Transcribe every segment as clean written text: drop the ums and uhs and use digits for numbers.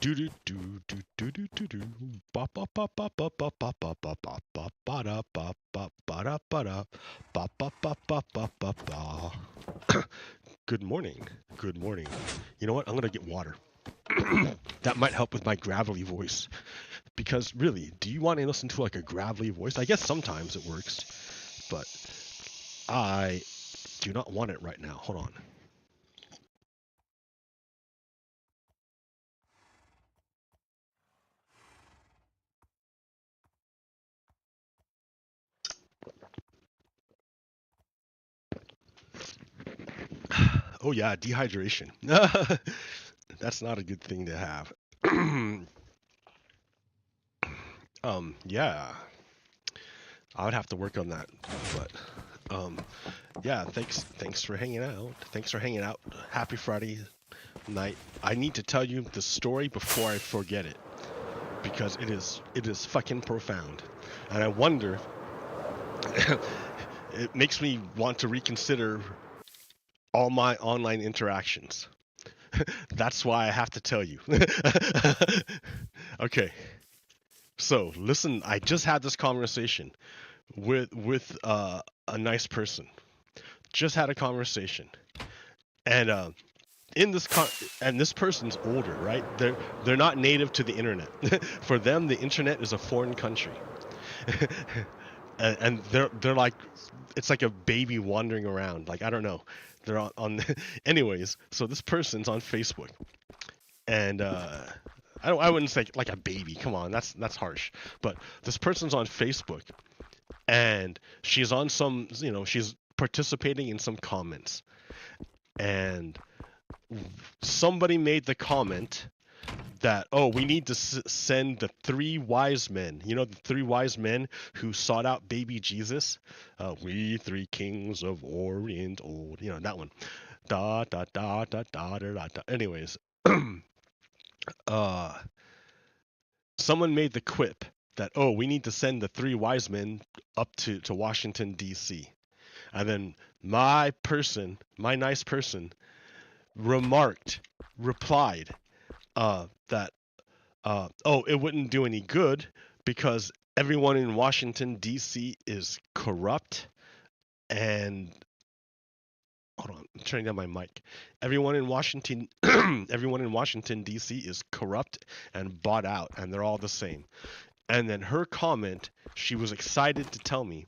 Do do do do do do do do. Ba ba ba ba ba ba ba ba ba ba ba ba da ba ba ba da ba da ba ba ba ba ba ba ba. Good morning. Good morning. You know what? I'm gonna get water. That might help with my gravelly voice. Because really, do you want to listen to like a gravelly voice? I guess sometimes it works, but I do not want it right now. Hold on. Oh yeah, dehydration. That's not a good thing to have. Yeah, I would have to work on that. But yeah, thanks for hanging out. Thanks for hanging out. Happy Friday night. I need to tell you the story before I forget it because it is fucking profound. And I wonder it makes me want to reconsider all my online interactions. That's why I have to tell you. Okay. So, listen, I just had this conversation with a nice person. Just had a conversation, and in this and this person's older, right? They're not native to the internet. For them, the internet is a foreign country, and they're like, it's like a baby wandering around. Like I don't know, they're on anyways. So this person's on Facebook, and I wouldn't say like a baby. Come on, that's harsh. But this person's on Facebook, and she's on some, she's participating in some comments, and somebody made the comment that, oh, we need to send the three wise men, the three wise men who sought out baby Jesus, we three kings of Orient old, that one, da da da da da da da, da. Anyways, uh someone made the quip that, oh, we need to send the three wise men up to Washington D.C. And then my nice person replied that, oh, it wouldn't do any good because everyone in Washington D.C. is corrupt and hold on, I'm turning down my mic. Everyone in Washington, everyone in Washington D.C. is corrupt and bought out, and they're all the same. And then her comment, she was excited to tell me,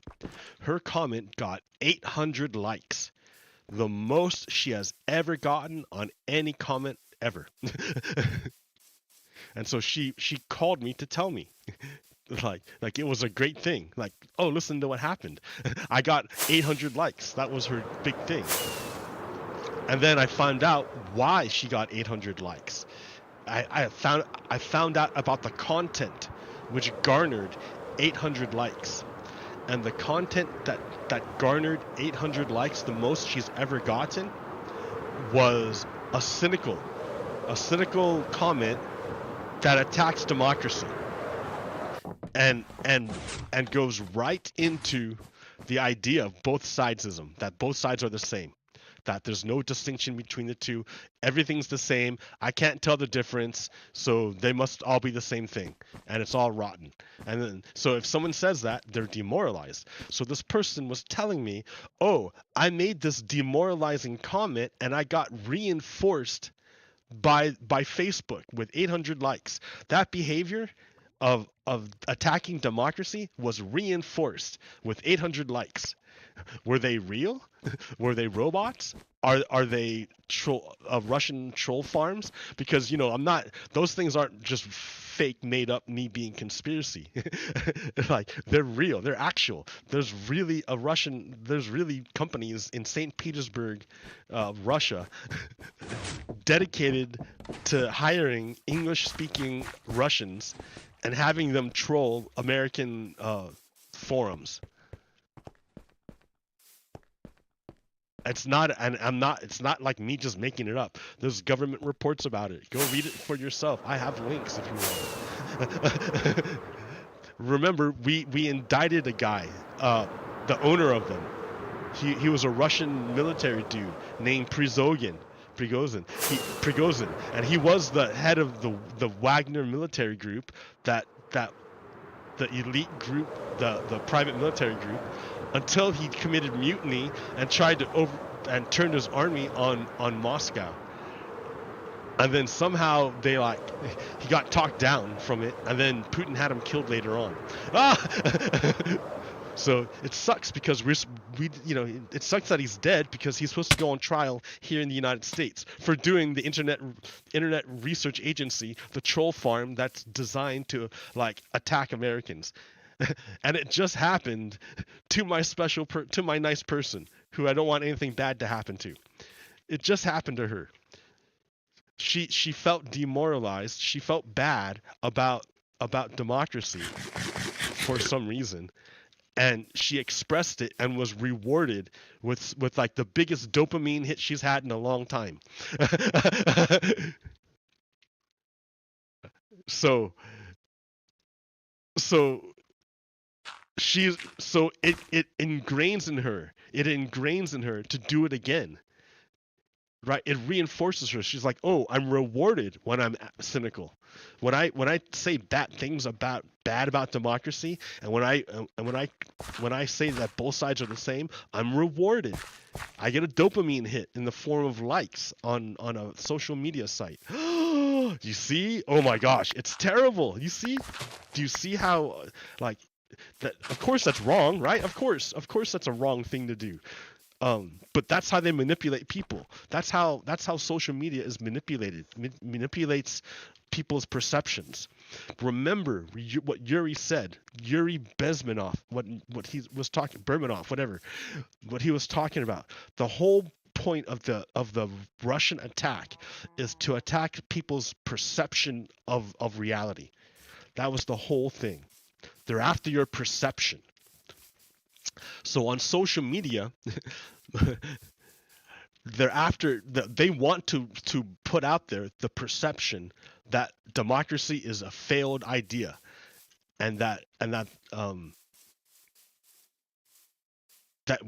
her comment got 800 likes, the most she has ever gotten on any comment ever. And so she called me to tell me, like it was a great thing. Like, oh, listen to what happened. I got 800 likes. That was her big thing. And then I found out why she got 800 likes. I found out about the content which garnered 800 likes. And the content that garnered 800 likes, the most she's ever gotten, was a cynical comment that attacks democracy and goes right into the idea of both sidesism, that both sides are the same, that there's no distinction between the two, everything's the same, I can't tell the difference, so they must all be the same thing, and it's all rotten. And then, so if someone says that, they're demoralized. So this person was telling me, oh, I made this demoralizing comment and I got reinforced by Facebook with 800 likes. That behavior of attacking democracy was reinforced with 800 likes. Were they real? Were they robots? Are they Russian troll farms? Because I'm not. Those things aren't just fake, made up, me being conspiracy. Like they're real. They're actual. There's really a Russian. There's really companies in St. Petersburg, Russia, dedicated to hiring English-speaking Russians and having them troll American forums. It's not, and I'm not. It's not like me just making it up. There's government reports about it. Go read it for yourself. I have links if you want. Remember, we indicted a guy, the owner of them. He was a Russian military dude named Prigozhin. Prigozhin, and he was the head of the Wagner military group, that the elite group, the private military group, until he committed mutiny and tried to turned his army on Moscow. And then somehow he got talked down from it, and then Putin had him killed later on. So it sucks because it sucks that he's dead, because he's supposed to go on trial here in the United States for doing the internet research agency, the troll farm that's designed to attack Americans. And it just happened to my nice person who I don't want anything bad to happen to. It just happened to her. She felt demoralized. She felt bad about democracy for some reason, and she expressed it and was rewarded with the biggest dopamine hit she's had in a long time. so it ingrains in her. It ingrains in her to do it again. Right, it reinforces her. She's like, "Oh, I'm rewarded when I'm cynical. When I say bad things bad about democracy, and when I say that both sides are the same, I'm rewarded. I get a dopamine hit in the form of likes on a social media site." You see? Oh my gosh, it's terrible. You see? Do you see how that? Of course that's wrong, right? Of course that's a wrong thing to do. But that's how they manipulate people. That's how social media is manipulated. Manipulates people's perceptions. Remember what Yuri said. Yuri Bezmenov, what he was talking, Bermanov, whatever, what he was talking about. The whole point of the Russian attack is to attack people's perception of reality. That was the whole thing. They're after your perception. So on social media, they want to put out there the perception that democracy is a failed idea, and that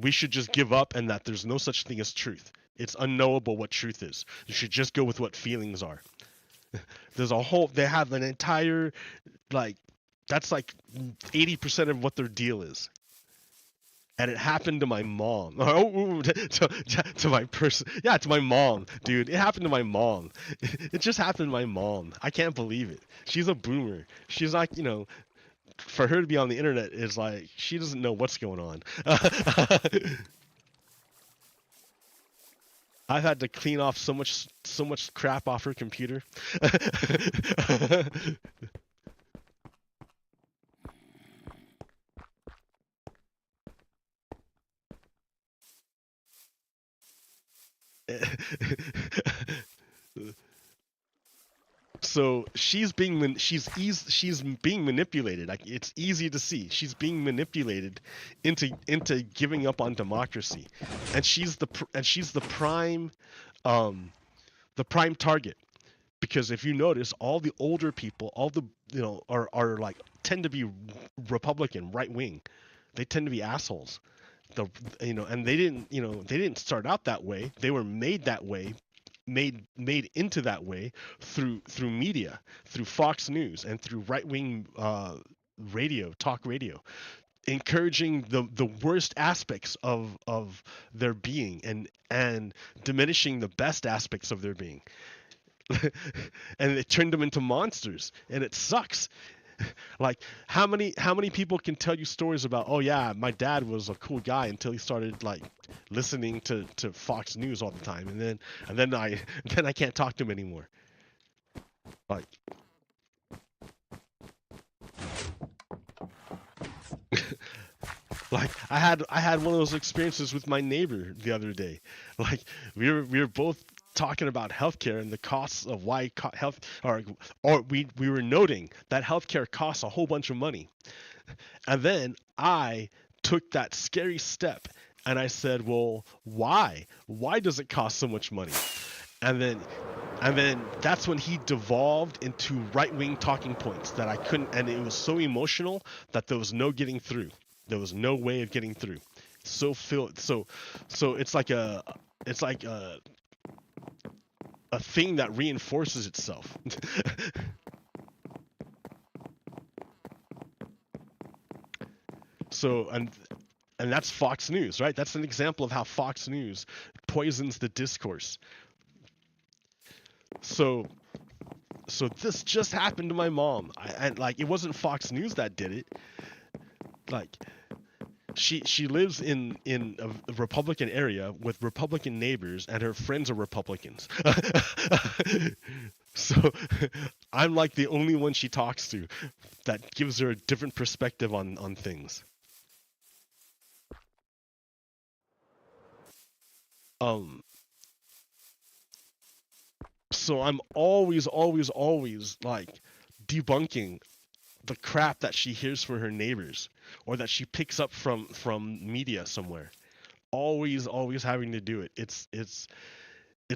we should just give up, and that there's no such thing as truth. It's unknowable what truth is. You should just go with what feelings are. They have an entire, that's 80% of what their deal is. And it happened to my mom. To my person. Yeah, to my mom, dude. It happened to my mom. It just happened to my mom. I can't believe it. She's a boomer. She's for her to be on the internet is she doesn't know what's going on. I've had to clean off so much crap off her computer. So she's being manipulated. It's easy to see she's being manipulated into giving up on democracy, and she's the prime target, because if you notice, all the older people, all the are tend to be Republican, right wing. They tend to be assholes. And they didn't start out that way. They were made that way, made into that way through media, through Fox News, and through right-wing talk radio, encouraging the worst aspects of their being, and diminishing the best aspects of their being. And it turned them into monsters, and it sucks. How many people can tell you stories about, oh yeah, my dad was a cool guy until he started listening to Fox News all the time, and then I can't talk to him anymore. I had one of those experiences with my neighbor the other day. We were both talking about healthcare and the costs of why health, or we were noting that healthcare costs a whole bunch of money. And then I took that scary step and I said, well, why does it cost so much money? And then that's when he devolved into right-wing talking points that I couldn't, and it was so emotional that there was no getting through. There was no way of getting through. So it's like a thing that reinforces itself. So, and that's Fox News, right? That's an example of how Fox News poisons the discourse. So this just happened to my mom. And like, it wasn't Fox News that did it. Like, she lives in a Republican area with Republican neighbors, and her friends are Republicans. So I'm like the only one she talks to that gives her a different perspective on things. Um, so I'm always like debunking the crap that she hears from her neighbors or that she picks up from media somewhere. Always having to do it. It's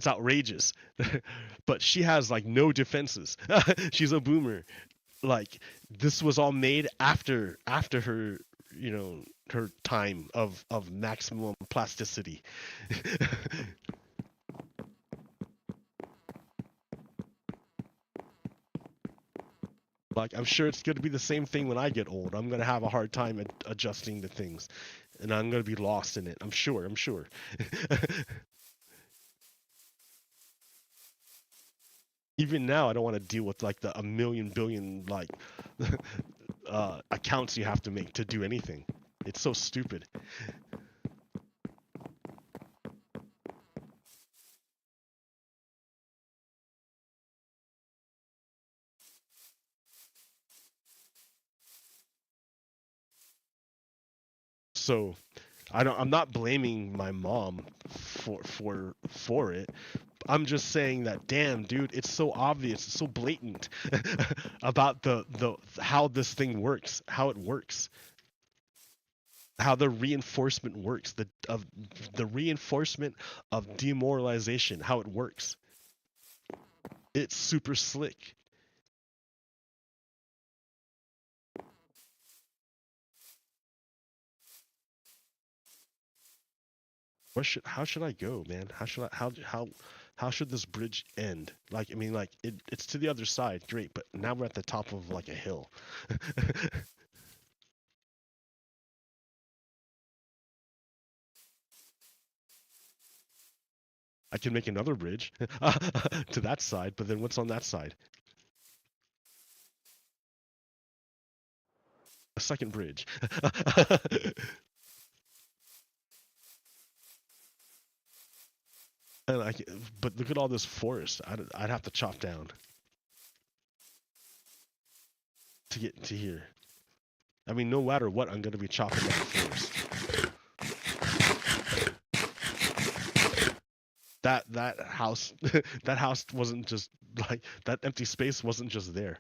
outrageous. But she has like no defenses. She's a boomer. Like, this was all made after her, her time of maximum plasticity. Like, I'm sure it's going to be the same thing when I get old. I'm going to have a hard time adjusting to things, and I'm going to be lost in it. I'm sure. Even now, I don't want to deal with like a million billion like accounts you have to make to do anything. It's so stupid. So I'm not blaming my mom for it. I'm just saying that, damn, dude, it's so obvious, it's so blatant about the how this thing works, how it works, how the reinforcement works, the reinforcement of demoralization, how it works. It's super slick. How should I go, man? How should this bridge end? Like, I mean, like it's to the other side, great, but now we're at the top of like a hill. I can make another bridge to that side, but then what's on that side? A second bridge. And but look at all this forest. I'd have to chop down to get to here. I mean, no matter what, I'm gonna be chopping down forest. That house, that house wasn't just like that empty space wasn't just there.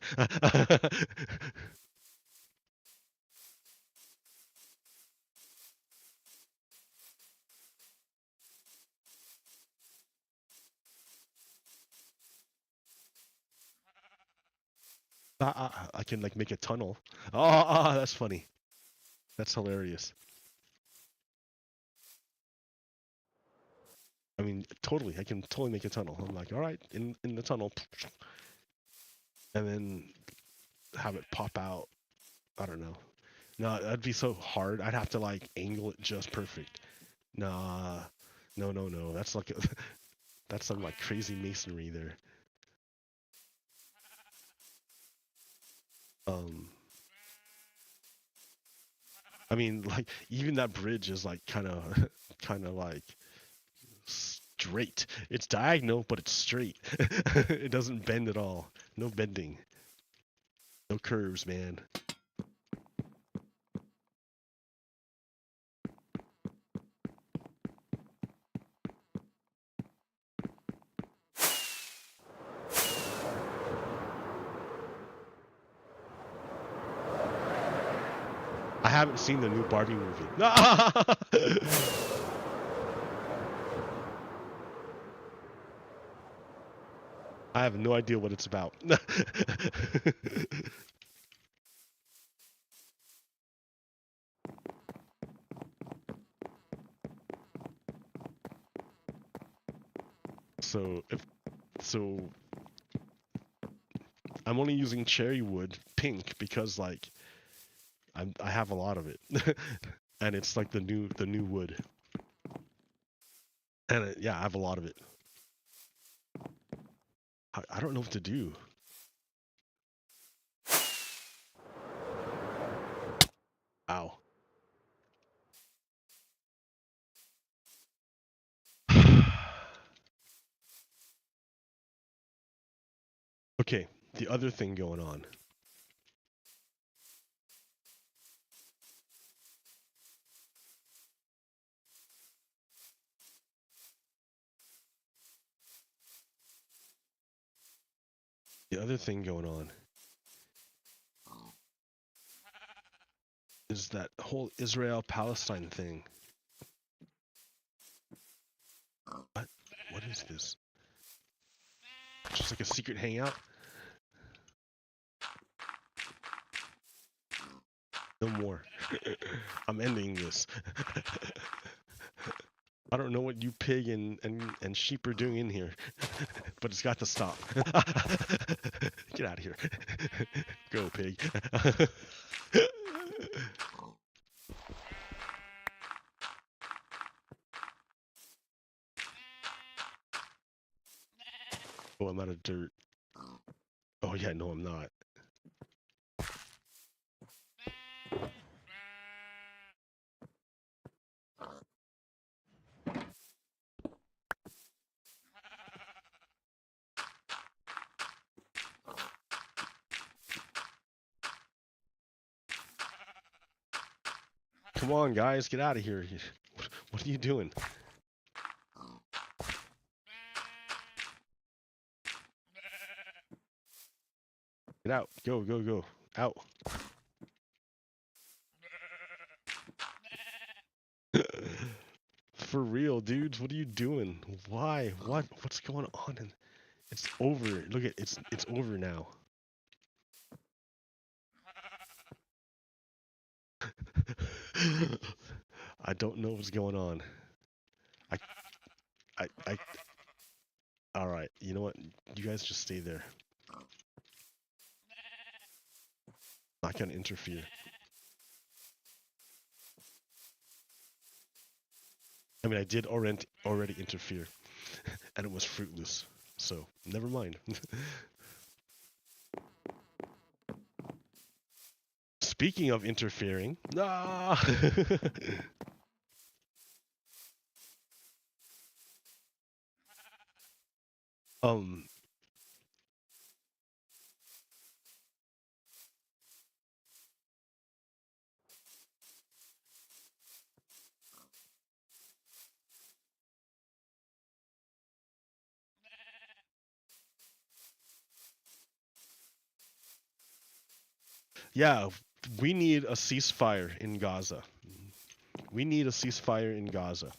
I can like make a tunnel. Oh, that's funny. That's hilarious. I mean, totally. I can totally make a tunnel. I'm like, all right, in the tunnel, and then have it pop out. I don't know. No, that'd be so hard. I'd have to like angle it just perfect. Nah, no. That's like that's some like crazy masonry there. Um, I mean, like even that bridge is like kind of like straight. It's diagonal, but it's straight. It doesn't bend at all. No bending. No curves, man. I haven't seen the new Barbie movie. I have no idea what it's about. So So I'm only using cherry wood pink because like I have a lot of it, and it's like the new wood, and yeah, I have a lot of it. I don't know what to do. Ow. Okay, the other thing going on. The other thing going on is that whole Israel-Palestine thing. What is this? Just like a secret hangout? No more. I'm ending this. I don't know what you pig and sheep are doing in here, but it's got to stop. Get out of here. Go, pig. Oh, I'm out of dirt. Oh, yeah, no, I'm not. Come on, guys, get out of here. What are you doing? Get out. Go, go, go. Out. For real, dudes, what are you doing? Why? What? What's going on? And it's over. Look at it's over now. I don't know what's going on. I all right, you know what? You guys just stay there. Not gonna interfere. I mean, I did already interfere, and it was fruitless. So never mind. Speaking of interfering, um, yeah, we need a ceasefire in Gaza. We need a ceasefire in Gaza.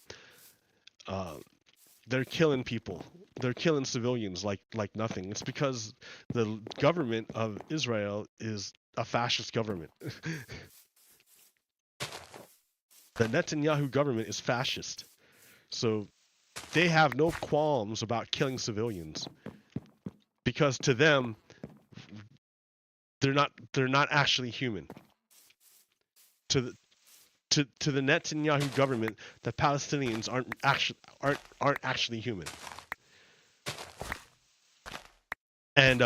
They're killing people. They're killing civilians like nothing. It's because the government of Israel is a fascist government. The Netanyahu government is fascist. So they have no qualms about killing civilians. Because to them, they're not actually human. To the Netanyahu government, the Palestinians aren't actually human. And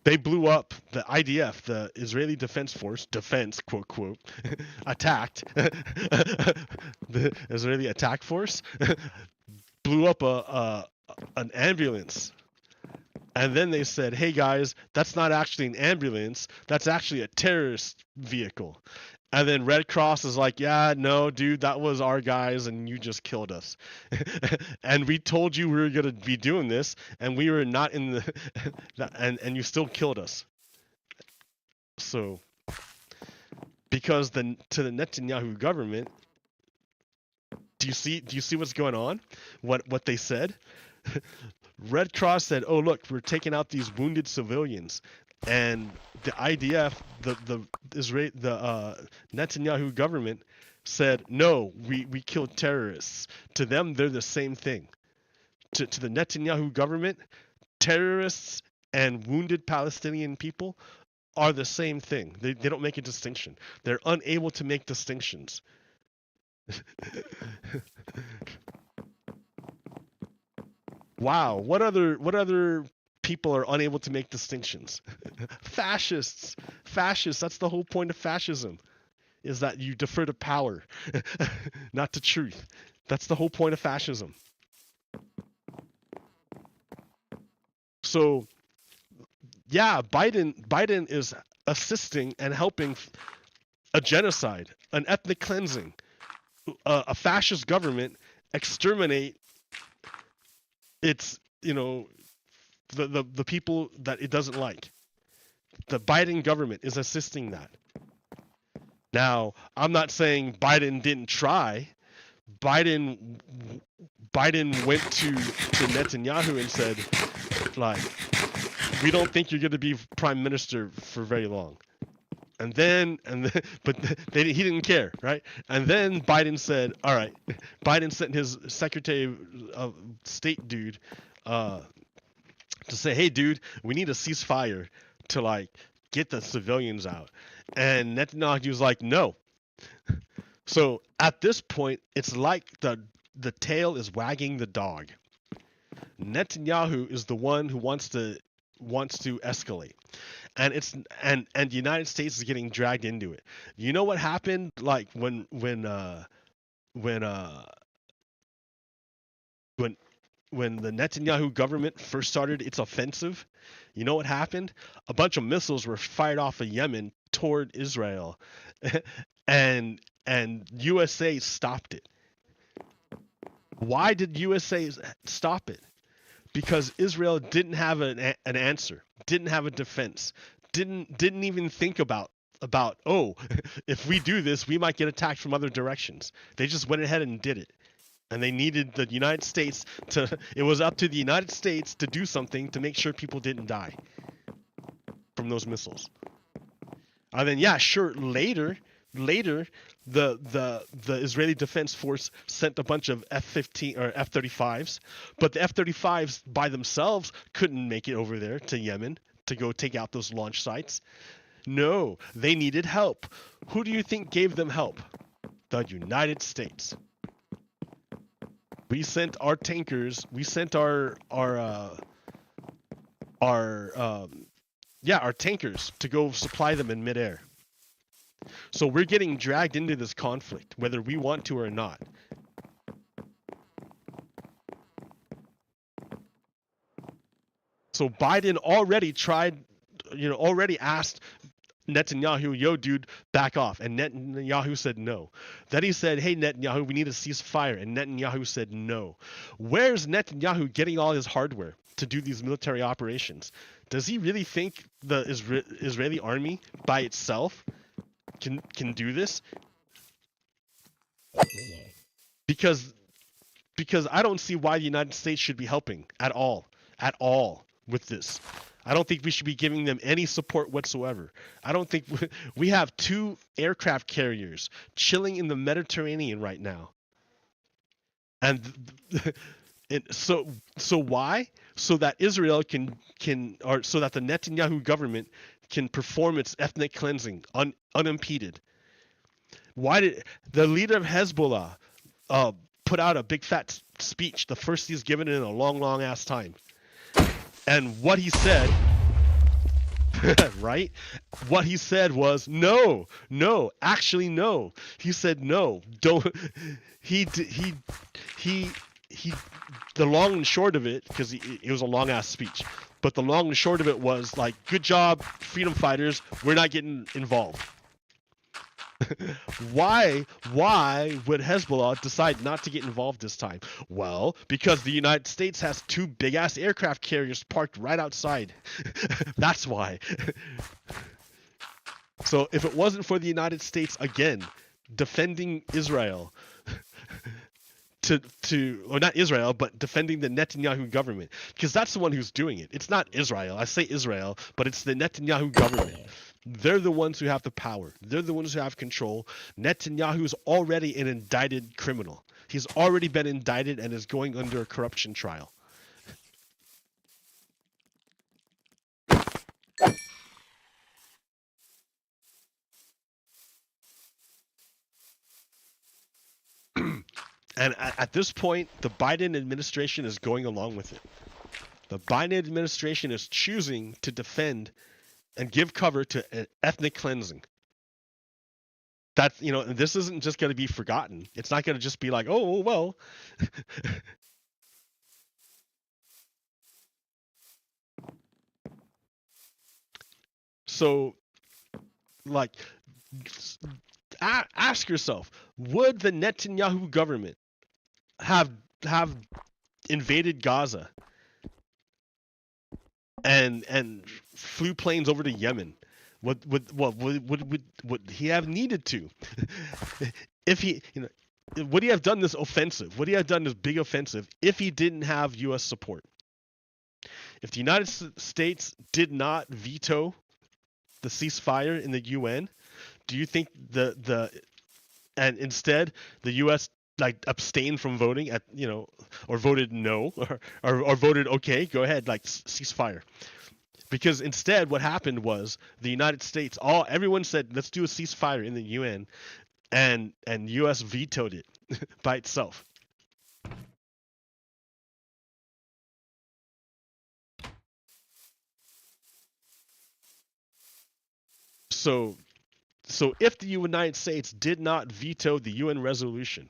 they blew up the IDF, the Israeli Defense Force, quote quote, attacked the Israeli attack force, blew up an ambulance. And then they said, hey guys, that's not actually an ambulance, that's actually a terrorist vehicle. And then Red Cross is like, yeah, no, dude, that was our guys and you just killed us. And we told you we were going to be doing this and we were not in the... and you still killed us. So, because to the Netanyahu government, do you see what's going on? What they said? Red Cross said, "Oh look, we're taking out these wounded civilians," and the IDF, the Netanyahu government said, "No, we killed terrorists." To them, they're the same thing. to the Netanyahu government, terrorists and wounded Palestinian people are the same thing. They don't make a distinction. They're unable to make distinctions. Wow, what other people are unable to make distinctions? Fascists. Fascists, that's the whole point of fascism. Is that you defer to power, not to truth. That's the whole point of fascism. So, yeah, Biden is assisting and helping a genocide, an ethnic cleansing, a fascist government exterminate its, the people that it doesn't like. The Biden government is assisting that. Now, I'm not saying Biden didn't try. Biden went to Netanyahu and said, like, we don't think you're going to be prime minister for very long. But he didn't care, right? And then Biden said, all right. Biden sent his Secretary of State dude to say, hey, dude, we need a ceasefire to, like, get the civilians out. And Netanyahu was like, no. So at this point, it's like the tail is wagging the dog. Netanyahu is the one who wants to escalate, and the United States is getting dragged into it. You know what happened? Like when the Netanyahu government first started its offensive, you know what happened? A bunch of missiles were fired off of Yemen toward Israel, and USA stopped it. Why did USA stop it? Because Israel didn't have an answer, didn't have a defense, didn't even think about if we do this, we might get attacked from other directions. They just went ahead and did it. And they needed the United States it was up to the United States to do something to make sure people didn't die from those missiles. And then, yeah, sure, later, the Israeli Defense Force sent a bunch of F-15 or F-35s, but the F-35s by themselves couldn't make it over there to Yemen to go take out those launch sites. No, they needed help. Who do you think gave them help? The United States. We sent our tankers. We sent our tankers to go supply them in midair. So we're getting dragged into this conflict, whether we want to or not. So Biden already already asked Netanyahu, yo, dude, back off. And Netanyahu said no. Then he said, hey, Netanyahu, we need a ceasefire. And Netanyahu said no. Where's Netanyahu getting all his hardware to do these military operations? Does he really think the Israeli army by itself can do this? Because I don't see why the United States should be helping at all with this. I don't think we should be giving them any support whatsoever. I don't think we have 2 aircraft carriers chilling in the Mediterranean right now. And so why? So that Israel or so that the Netanyahu government can perform its ethnic cleansing unimpeded. Why did the leader of Hezbollah put out a big fat speech, the first he's given in a long ass time? And what he said, right? What he said was no. Actually, no. He said no. Don't. He. The long and short of it, because it was a long ass speech, but the long and short of it was like, good job, freedom fighters. We're not getting involved. Why would Hezbollah decide not to get involved this time? Well, because the United States has 2 big-ass aircraft carriers parked right outside. That's why. So if it wasn't for the United States, again, defending Israel, or not Israel, but defending the Netanyahu government, because that's the one who's doing it. It's not Israel. I say Israel, but it's the Netanyahu government. They're the ones who have the power. They're the ones who have control. Netanyahu's already an indicted criminal. He's already been indicted and is going under a corruption trial. And at this point, the Biden administration is going along with it. The Biden administration is choosing to defend and give cover to an ethnic cleansing. That's, you know, this isn't just going to be forgotten. It's not going to just be like, oh, well. So, like, ask yourself, would the Netanyahu government have invaded Gaza and flew planes over to Yemen? Would he have needed to? If he, you know, would he have done this offensive? Would he have done this big offensive if he didn't have U.S. support? If the United States did not veto the ceasefire in the UN, do you think and instead the U.S. like abstained from voting at, you know, or voted no, or voted okay, go ahead, like ceasefire? Because instead what happened was the United States, everyone said let's do a ceasefire in the UN, and US vetoed it by itself. So if the United States did not veto the UN resolution,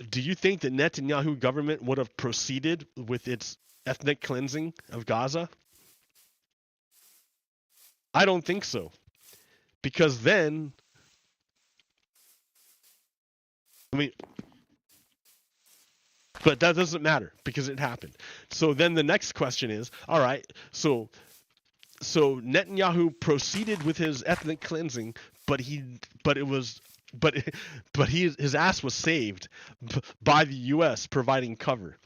do you think the Netanyahu government would have proceeded with its ethnic cleansing of Gaza? I don't think so. Because then, I mean, but that doesn't matter because it happened. So then the next question is, all right, so Netanyahu proceeded with his ethnic cleansing, but his ass was saved by the U.S. providing cover.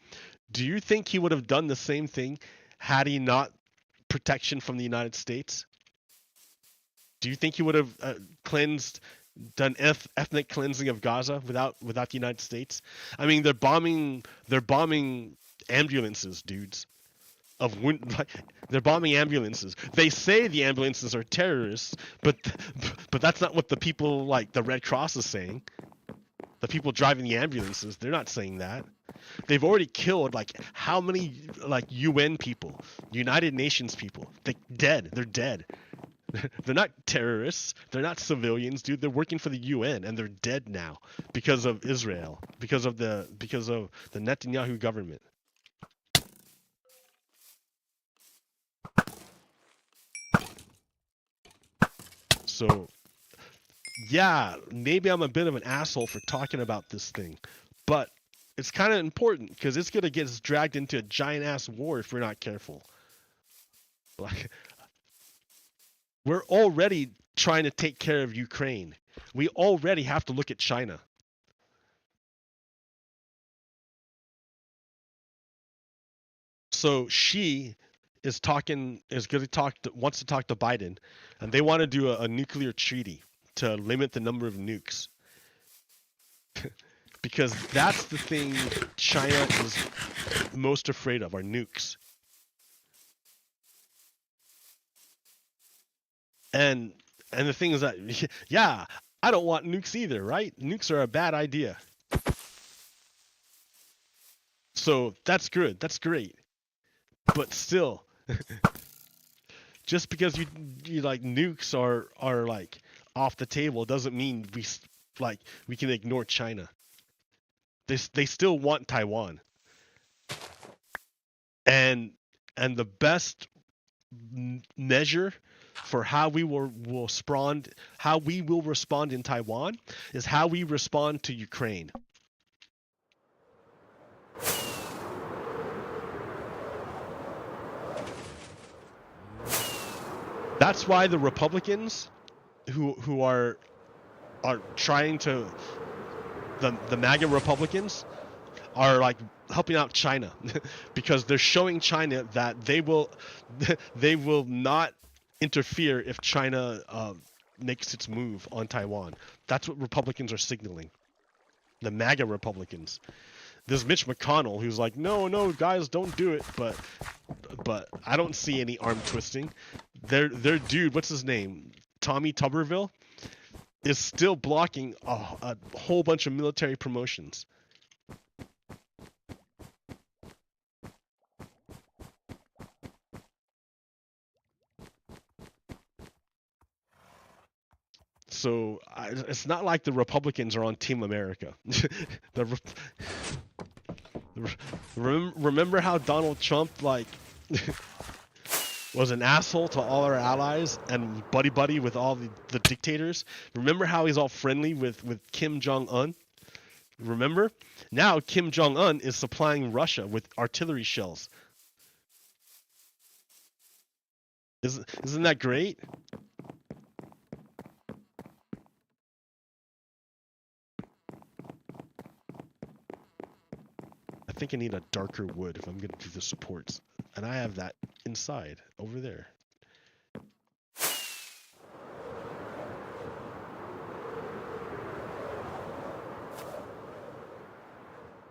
Do you think he would have done the same thing had he not protection from the United States? Do you think he would have done ethnic cleansing of Gaza without the United States? I mean, they're bombing ambulances, dudes. They're bombing ambulances. They say the ambulances are terrorists, but that's not what the people like the Red Cross is saying. The people driving the ambulances, they're not saying that. They've already killed like how many like UN people, United Nations people? They're dead. They're not terrorists. They're not civilians, dude. They're working for the UN and they're dead now because of Israel, because of the Netanyahu government. So, yeah, maybe I'm a bit of an asshole for talking about this thing, but it's kind of important because it's going to get us dragged into a giant-ass war if we're not careful. Like, we're already trying to take care of Ukraine. We already have to look at China. So she wants to talk to Biden, and they want to do a nuclear treaty to limit the number of nukes. Because that's the thing China is most afraid of, are nukes. And the thing is that, yeah, I don't want nukes either, right? Nukes are a bad idea. So that's good. That's great. But still, just because you like nukes are like off the table doesn't mean we can ignore China. They still want Taiwan. And the best measure for how we will respond in Taiwan is how we respond to Ukraine. That's why the Republicans who are trying to the MAGA Republicans are like helping out China because they're showing China that they will not interfere if China makes its move on Taiwan. That's what Republicans are signaling. The MAGA Republicans. There's Mitch McConnell who's like, no, guys, don't do it. But I don't see any arm twisting. Their dude, what's his name? Tommy Tuberville. is still blocking a whole bunch of military promotions. So it's not like the Republicans are on Team America. Remember how Donald Trump like was an asshole to all our allies and buddy with all the dictators? Remember how he's all friendly with Kim Jong-un? Remember? Now Kim Jong-un is supplying Russia with artillery shells. Isn't that great? I think I need a darker wood if I'm going to do the supports. And I have that inside, over there.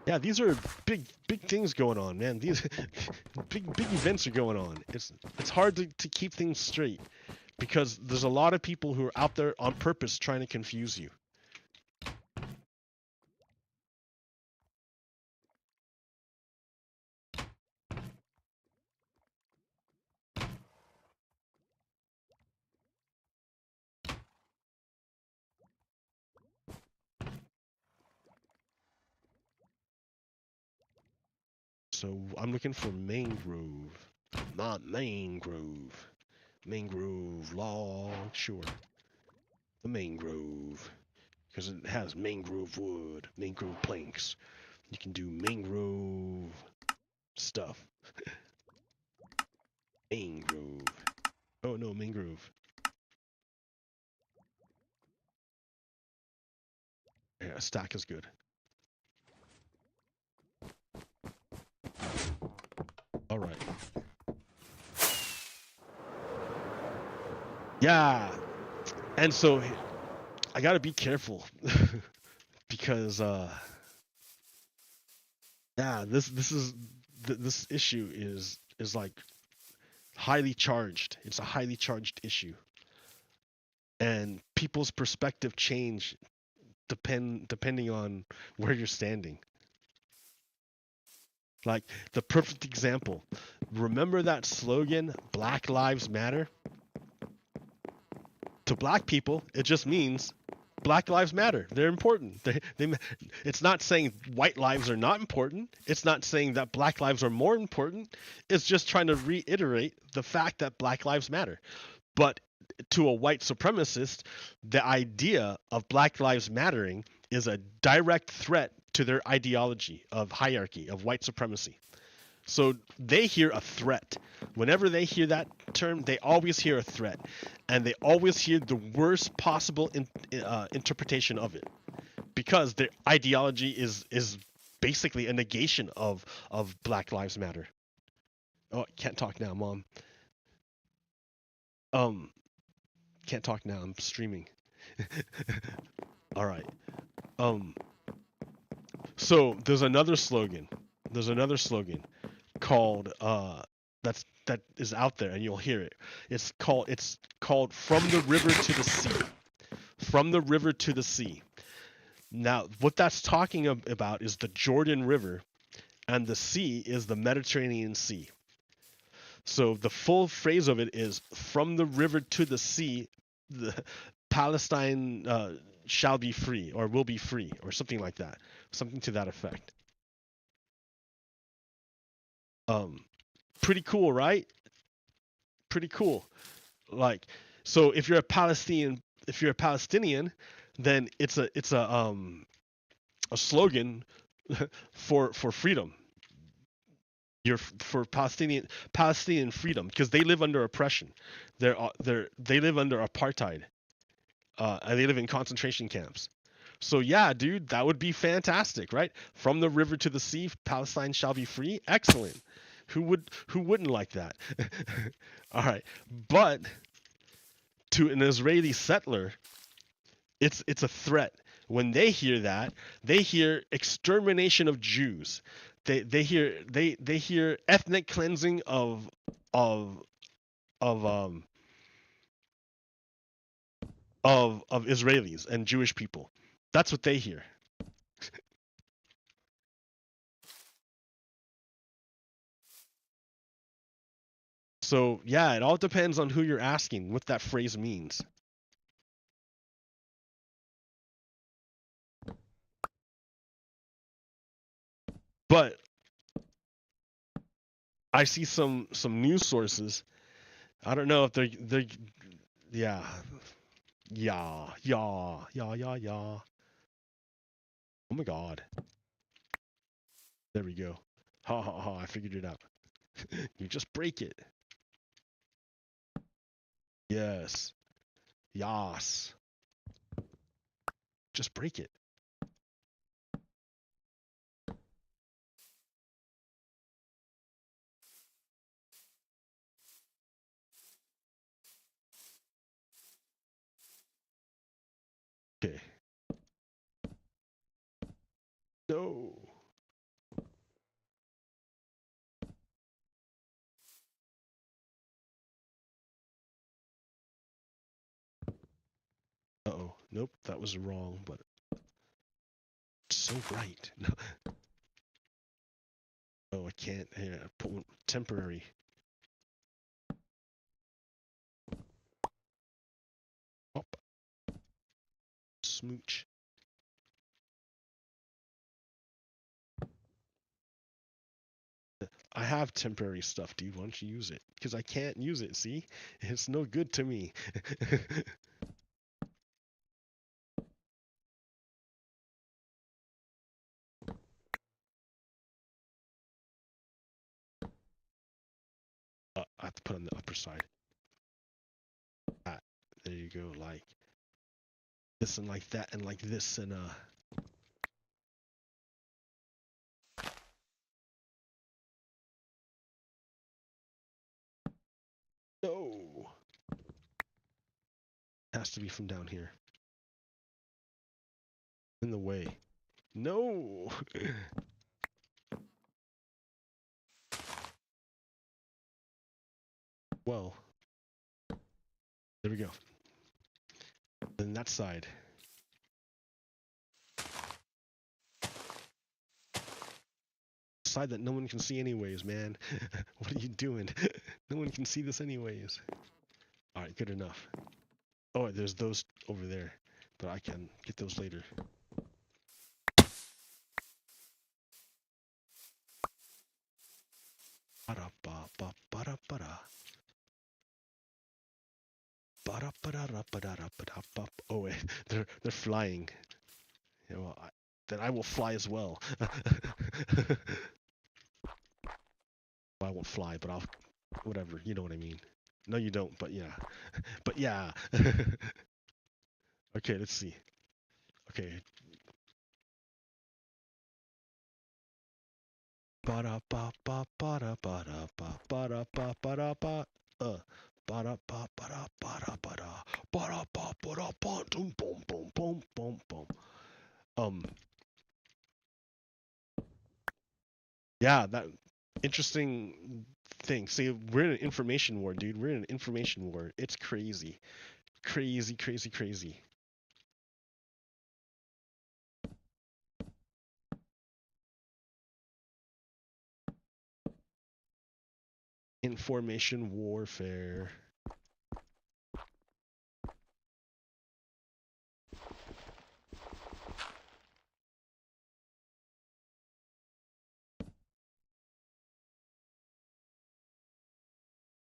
Yeah, these are big things going on, man. These big events are going on. It's hard to keep things straight because there's a lot of people who are out there on purpose trying to confuse you. So I'm looking for mangrove, not mangrove. Mangrove log, sure. The mangrove, because it has mangrove wood, mangrove planks. You can do mangrove stuff. Mangrove. Oh no, mangrove. Yeah, a stack is good. All right. Yeah, and so I gotta be careful because yeah, this issue is like highly charged. It's a highly charged issue, and people's perspective change depending on where you're standing. Like the perfect example. Remember that slogan, Black Lives Matter? To black people, it just means Black Lives Matter. They're important. It's not saying white lives are not important. It's not saying that black lives are more important. It's just trying to reiterate the fact that Black Lives Matter. But to a white supremacist, the idea of Black Lives Mattering is a direct threat to their ideology of hierarchy, of white supremacy. So they hear a threat. Whenever they hear that term, they always hear a threat. And they always hear the worst possible interpretation of it. Because their ideology is basically a negation of Black Lives Matter. Oh, can't talk now, Mom. Can't talk now. I'm streaming. All right. So there's another slogan. There's another slogan called that is out there, and you'll hear it. It's called "From the River to the Sea." From the river to the sea. Now, what that's talking about is the Jordan River, and the sea is the Mediterranean Sea. So the full phrase of it is "From the river to the sea, the Palestine shall be free, or will be free," or something like that, something to that effect. Pretty cool, right? Pretty cool. Like, so if you're a Palestinian, then it's a slogan for freedom. You're for Palestinian freedom because they live under oppression. They live under apartheid. And they live in concentration camps. So yeah, dude, that would be fantastic, right? From the river to the sea, Palestine shall be free. Excellent. Who wouldn't like that? All right. But to an Israeli settler, it's a threat. When they hear that, they hear extermination of Jews. They hear ethnic cleansing of of Israelis and Jewish people. That's what they hear. So yeah, it all depends on who you're asking what that phrase means. But I see some news sources. I don't know if they're yeah. Yeah. Oh my god. There we go. Ha ha ha, I figured it out. You just break it. Yes. Yas. Just break it. Okay. No. Uh-oh. Nope, that was wrong, but it's so bright. No. Oh, I can't. Here, put one temporary. Hop. Smooch. I have temporary stuff, dude. Why don't you use it? Because I can't use it, see? It's no good to me. I have to put on the upper side. Ah, there you go, like this and like that and like this and no. It has to be from down here. In the way. No. Well, there we go. Then that side. Side that no one can see anyways, man. What are you doing? No one can see this anyways. Alright, good enough. Oh, there's those over there. But I can get those later. Ba-da-ba-ba-ba-da-ba-da. Ba-da-ba-da-da-ba-da-da-ba-da-ba. Oh wait, they're flying. Yeah, well, then I will fly as well. Well, I won't fly, but I'll whatever. You know what I mean. No, you don't. But yeah, but yeah. Okay, let's see. Okay. Ba da ba ba ba da ba da ba ba da ba ba da ba. Ba da ba ba da ba da ba da ba da ba ba da ba. Boom boom boom boom boom boom. Yeah, that interesting thing. See, we're in an information war, dude. We're in an information war. It's crazy. Crazy, crazy, crazy. Information warfare.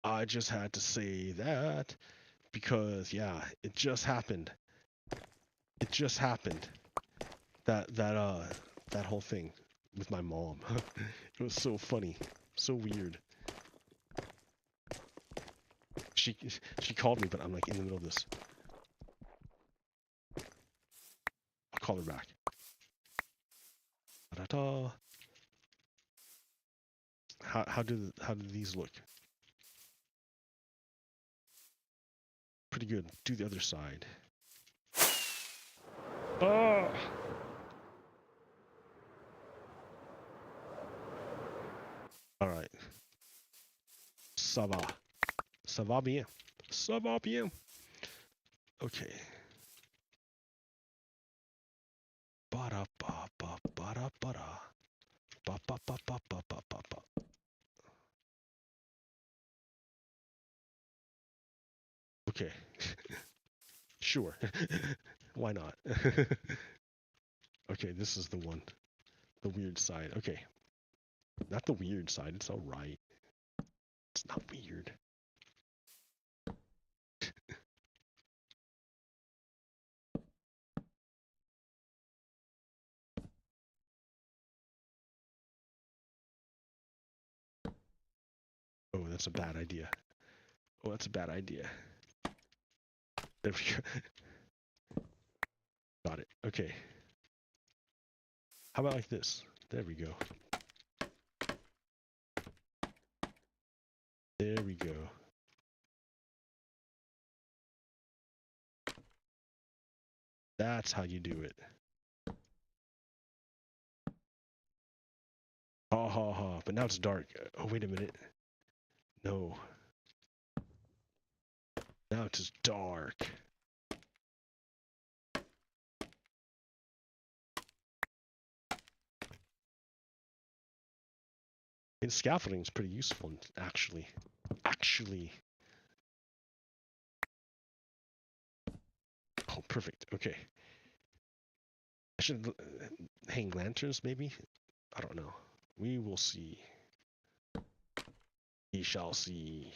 I just had to say that because yeah, it just happened. It just happened. That whole thing with my mom. It was so funny. So weird. She she called me, but I'm like in the middle of this. I'll call her back. Da-da-da. How do these look? Pretty good. Do the other side. Oh. All right. Ça va. Ça va bien. Ça va bien. Okay. Okay. Sure. Why not? Okay, this is the one. The weird side. Okay. Not the weird side. It's alright. It's not weird. Oh, that's a bad idea. Oh, that's a bad idea. There we go. Got it. Okay. How about like this? There we go. There we go. That's how you do it. Ha ha ha. But now it's dark. Oh, wait a minute. No. Now it's just dark. And scaffolding is pretty useful, actually. Oh, perfect. Okay. I should hang lanterns, maybe? I don't know. We will see. We shall see.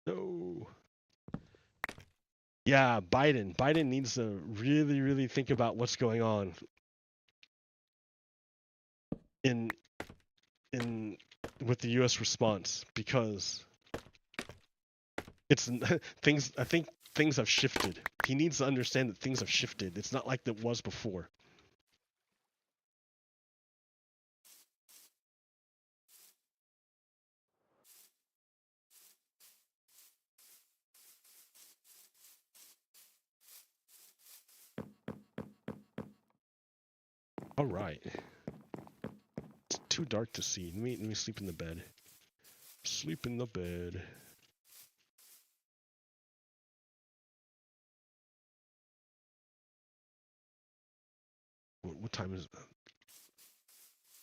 No. Yeah, Biden. Biden needs to really, really think about what's going on in with the U.S. response, because it's things. I think things have shifted. He needs to understand that things have shifted. It's not like it was before. All right. It's too dark to see. Let me sleep in the bed. Sleep in the bed. What time is it?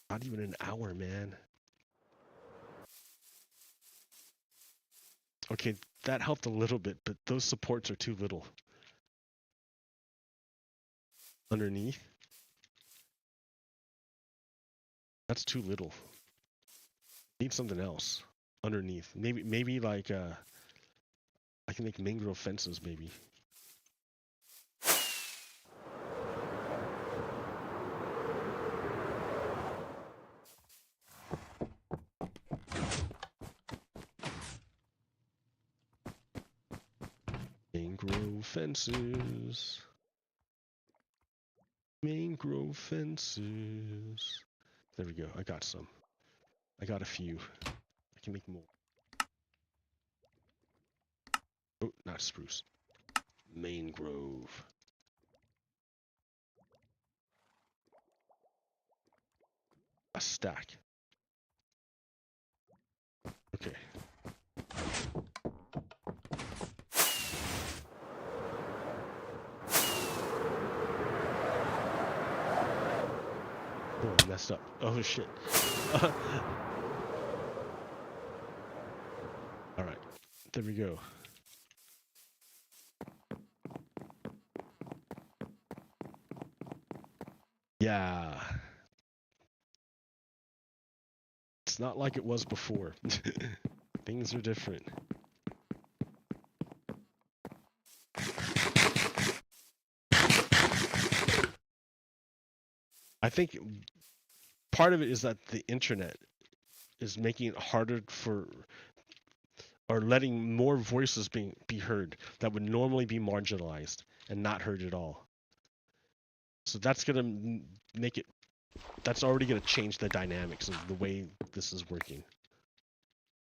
Not even an hour, man. Okay, that helped a little bit, but those supports are too little. Underneath? That's too little. Need something else underneath. Maybe like I can make mangrove fences, maybe. Mangrove fences. Mangrove fences. There we go. I got some. I got a few. I can make more. Oh, not spruce. Mangrove. A stack. Okay. Oh, I messed up. Oh, shit. Alright. There we go. Yeah. It's not like it was before. Things are different. I think part of it is that the internet is making it harder for, or letting more voices be heard that would normally be marginalized and not heard at all. So that's going to make it, that's already going to change the dynamics of the way this is working.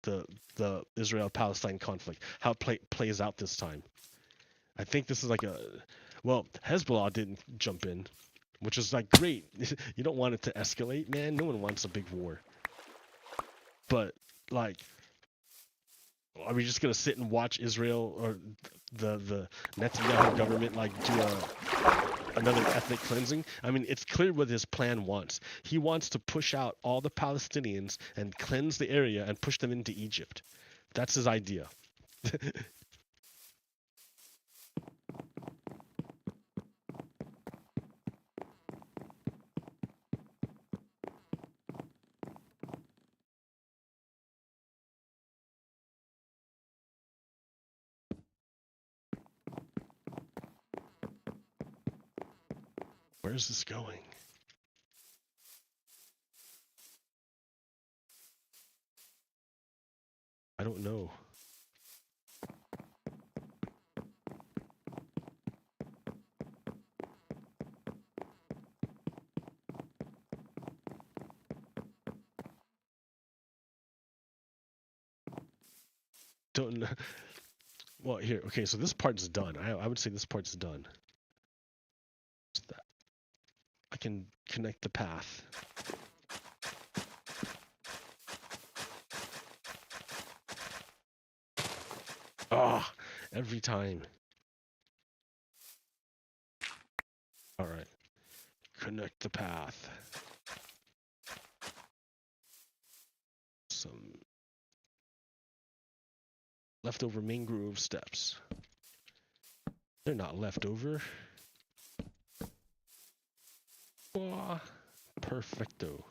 The Israel-Palestine conflict, how it plays out this time. I think this is like well, Hezbollah didn't jump in, which is like great. You don't want it to escalate, man. No one wants a big war. But like, are we just gonna sit and watch Israel or the Netanyahu government like do another ethnic cleansing? I mean, it's clear what his plan wants. He wants to push out all the Palestinians and cleanse the area and push them into Egypt. That's his idea. Where's this going? I don't know. Don't know. Well, here, okay, so this part's done. I would say this part's done. So that I can connect the path. Ah, every time. All right, connect the path. Some leftover mangrove steps. They're not leftover. Oh, perfecto.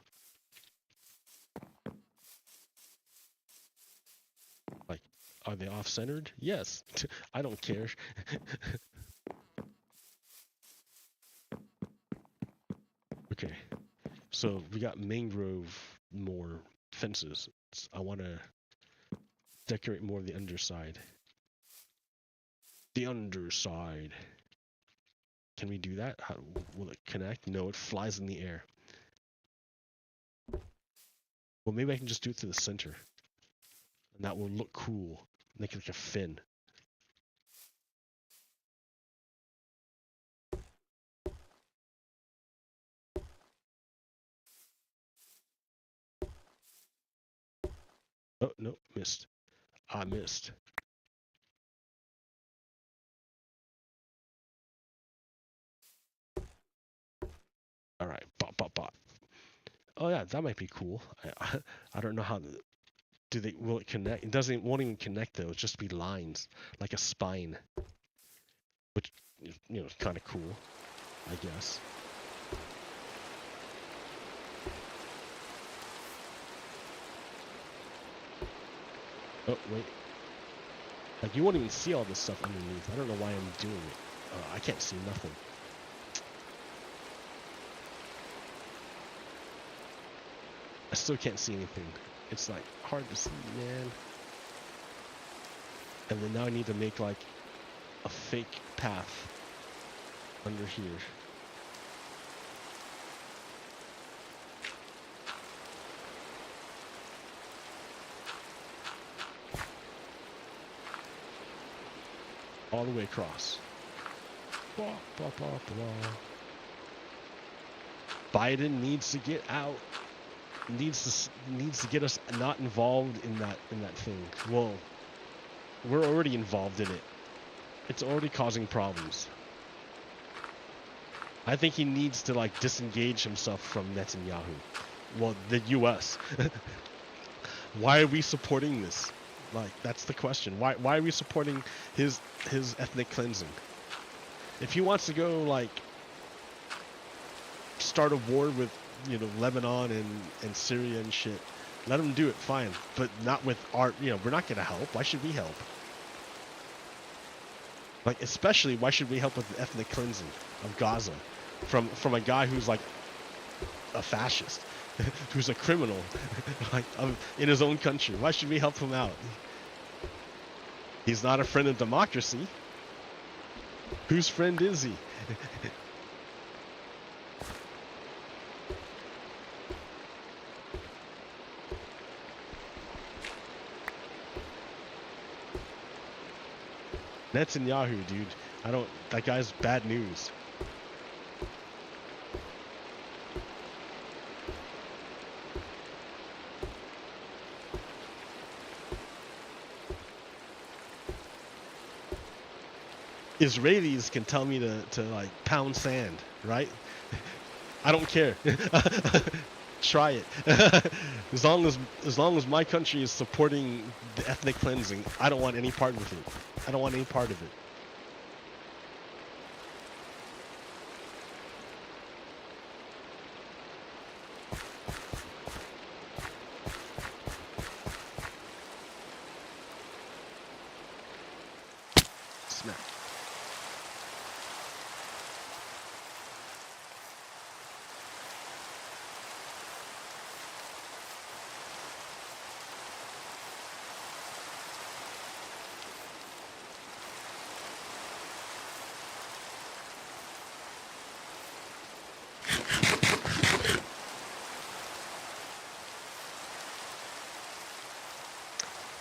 Like, are they off-centered? Yes. I don't care. Okay. So we got mangrove more fences. I want to decorate more of the underside. The underside. Can we do that? How, will it connect? No, it flies in the air. Well, maybe I can just do it to the center. And that will look cool. Make it like a fin. Oh, no, missed. I missed. All right, bop, bop, bop. Oh yeah, that might be cool. I don't know how. Will it connect? It won't even connect though. It'll just be lines, like a spine. Which, you know, is kind of cool, I guess. Oh, wait. Like, you won't even see all this stuff underneath. I don't know why I'm doing it. I can't see nothing. I still can't see anything. It's, like, hard to see, man. And then now I need to make, like, a fake path under here. All the way across. Blah, blah, blah, blah. Biden needs to get out. Needs to get us not involved in that thing. Well, we're already involved in it. It's already causing problems. I think he needs to like disengage himself from Netanyahu. Well, the U.S. Why are we supporting this? Like, that's the question. Why are we supporting his ethnic cleansing? If he wants to go like start a war with, you know, Lebanon and Syria and shit, let him do it, fine. But not with our, you know, we're not gonna help. Why should we help? Like, especially, why should we help with the ethnic cleansing of Gaza from a guy who's like a fascist, who's a criminal, like in his own country? Why should we help him out? He's not a friend of democracy. Whose friend is he? Netanyahu, dude. That guy's bad news. Israelis can tell me to like pound sand, right? I don't care. Try it. as long as my country is supporting the ethnic cleansing, I don't want any part with it. I don't want any part of it. Smack.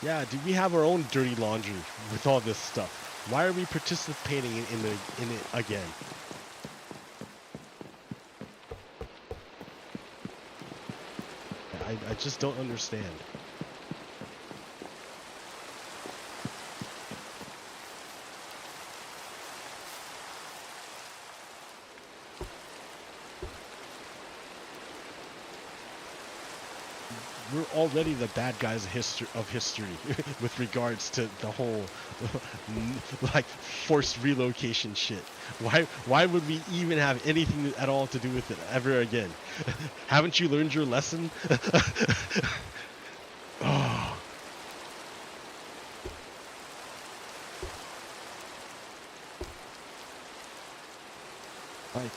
Yeah, do we have our own dirty laundry with all this stuff? Why are we participating in it again? I just don't understand. We're already the bad guys of history with regards to the whole like forced relocation shit. Why would we even have anything at all to do with it ever again? Haven't you learned your lesson? Oh. Like,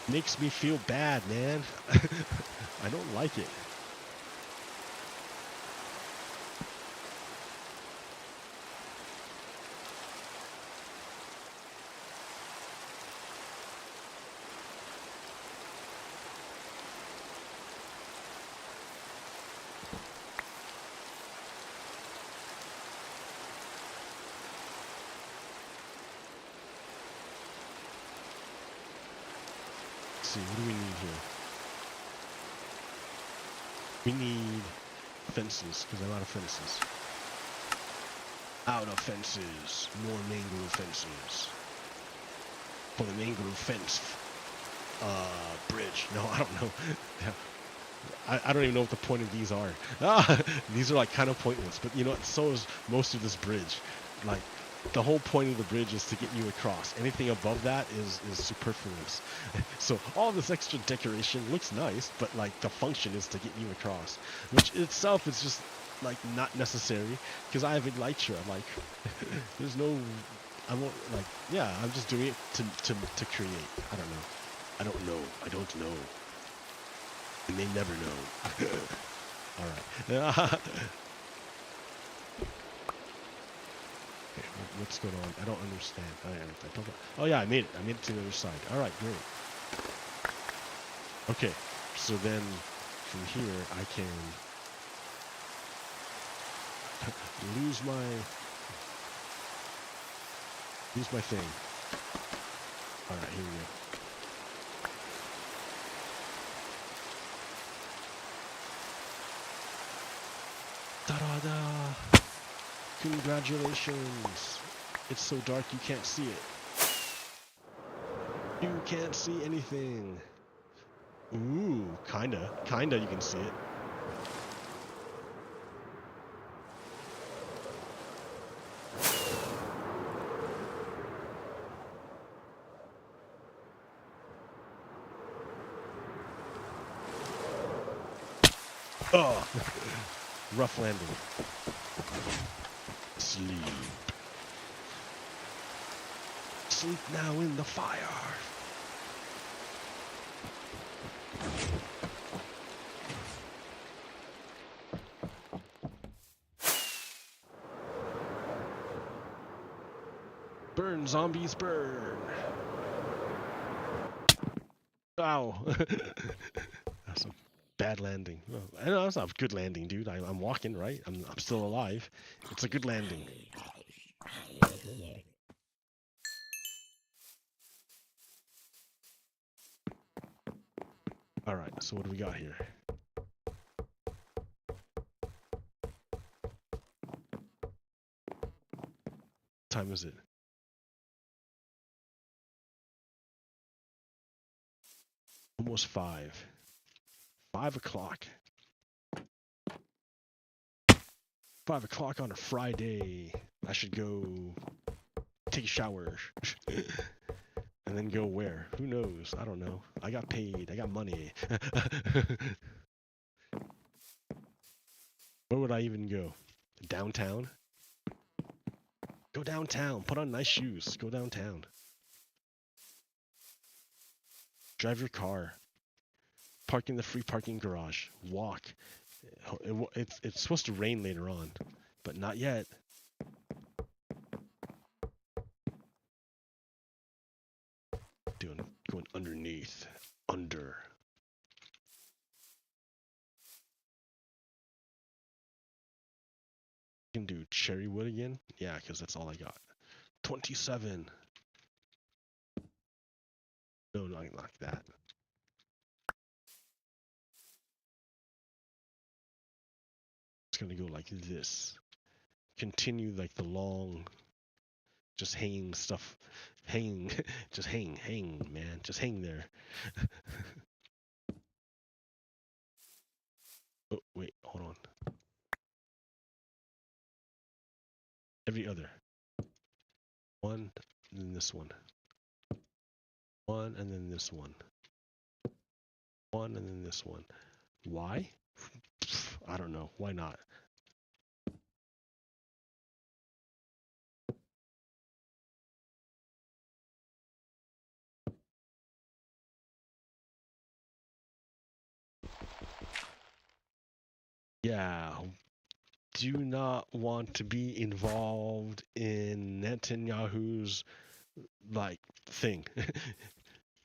makes me feel bad, man. I don't like it. Let's see, what do we need here? We need fences, because I'm out of fences. Out of fences. More mangrove fences. For the mangrove fence bridge. No, I don't know. I don't even know what the point of these are. These are like kind of pointless, but you know what? So is most of this bridge. Like, the whole point of the bridge is to get you across. Anything above that is superfluous. So all this extra decoration looks nice, but like the function is to get you across, which itself is just like not necessary, because I have Elytra. Like, there's no, I won't, like, yeah, I'm just doing it to create. I don't know. I don't know. And they never know. All right. What's going on? I don't understand. Oh yeah, I made it. I made it to the other side. All right, great. Okay, so then from here I can lose my thing. All right, here we go. Ta-da-da! Congratulations! It's so dark you can't see it. You can't see anything. Ooh, kinda you can see it. Oh, rough landing. Sleep. Sleep now in the fire. Burn, zombies, burn. Ow. That's some bad bad landing. Oh, I know it's not a good landing, dude. I'm walking, right? I'm still alive. It's a good landing. All right. So what do we got here? What time is it? Almost 5. 5 o'clock. 5 o'clock on a Friday. I should go take a shower. And then go where? Who knows? I don't know. I got paid. I got money. Where would I even go? Downtown? Go downtown. Put on nice shoes. Go downtown. Drive your car. Park in the free parking garage. Walk. It's supposed to rain later on, but not yet. Going underneath. Under. Can do cherry wood again? Yeah, because that's all I got. 27. No, not like that. It's gonna go like this. Continue like the long, just hanging stuff. Hang, just hang, man. Just hang there. Oh, wait, hold on. Every other. One, and then this one. One, and then this one. One, and then this one. Why? I don't know. Why not? Yeah. Do not want to be involved in Netanyahu's like thing.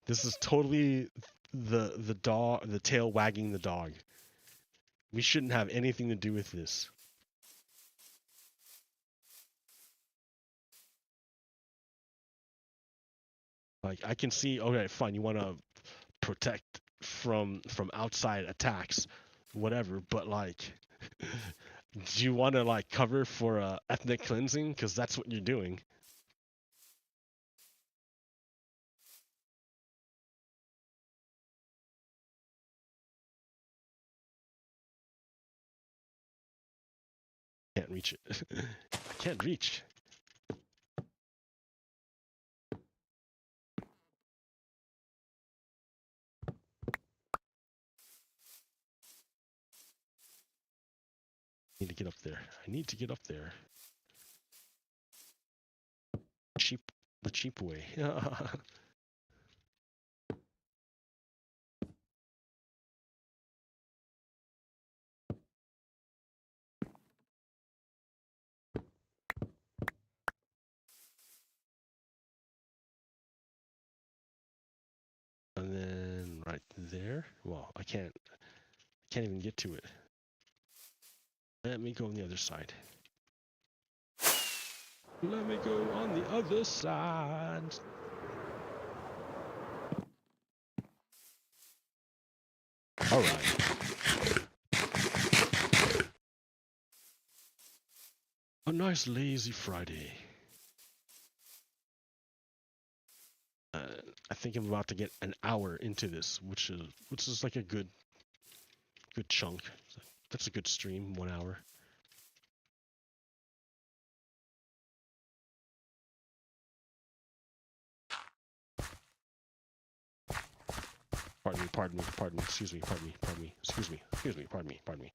This is totally the tail wagging the dog. We shouldn't have anything to do with this. Like I can see, okay, fine, you want to protect from outside attacks, whatever, but like do you want to like cover for ethnic cleansing? Because that's what you're doing. Can't reach it. I can't reach. I need to get up there. I need to get up there. The cheap way. And then right there. Well, I can't even get to it. Let me go on the other side. Let me go on the other side. All right. A nice lazy Friday. I think I'm about to get an hour into this, which is like a good chunk. That's a good stream, 1 hour. Pardon me, excuse me, pardon me, excuse me, pardon me.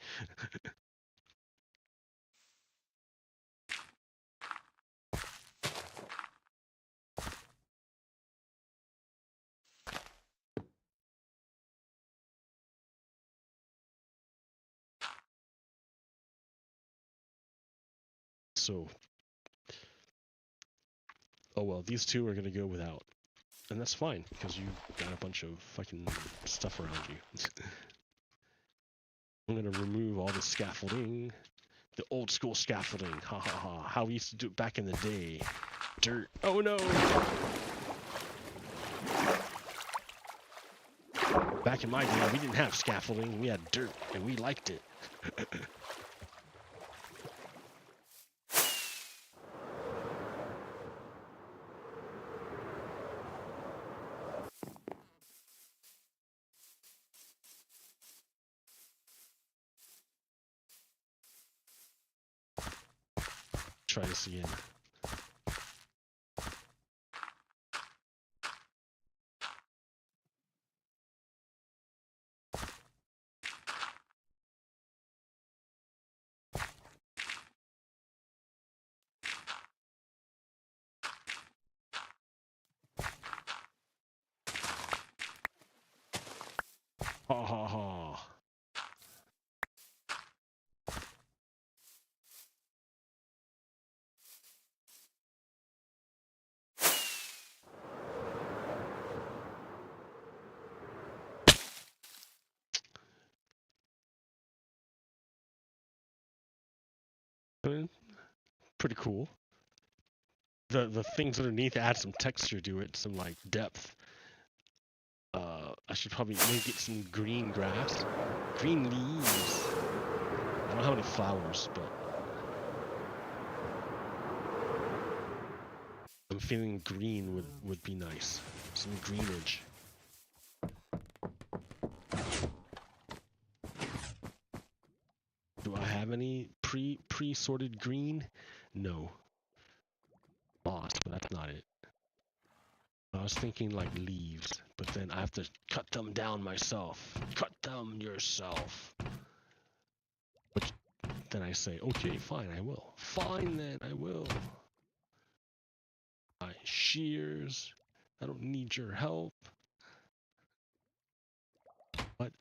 So, oh well, these two are gonna go without. And that's fine, because you got a bunch of fucking stuff around you. I'm gonna remove all the scaffolding. The old school scaffolding. Ha ha ha. How we used to do it back in the day. Dirt. Oh no! Back in my day, we didn't have scaffolding. We had dirt, and we liked it. Try this again. Ha ha ha. Pretty cool. The things underneath add some texture to it, some like depth. I should probably maybe get some green grass, green leaves. I don't have any flowers, but I'm feeling green would be nice. Some greenage. Do I have any pre-sorted green? No. Moss, but that's not it. I was thinking like leaves, but then I have to cut them down myself. Cut them yourself. But then I say, okay, fine, I will. Fine then, I will. My shears. I don't need your help. What?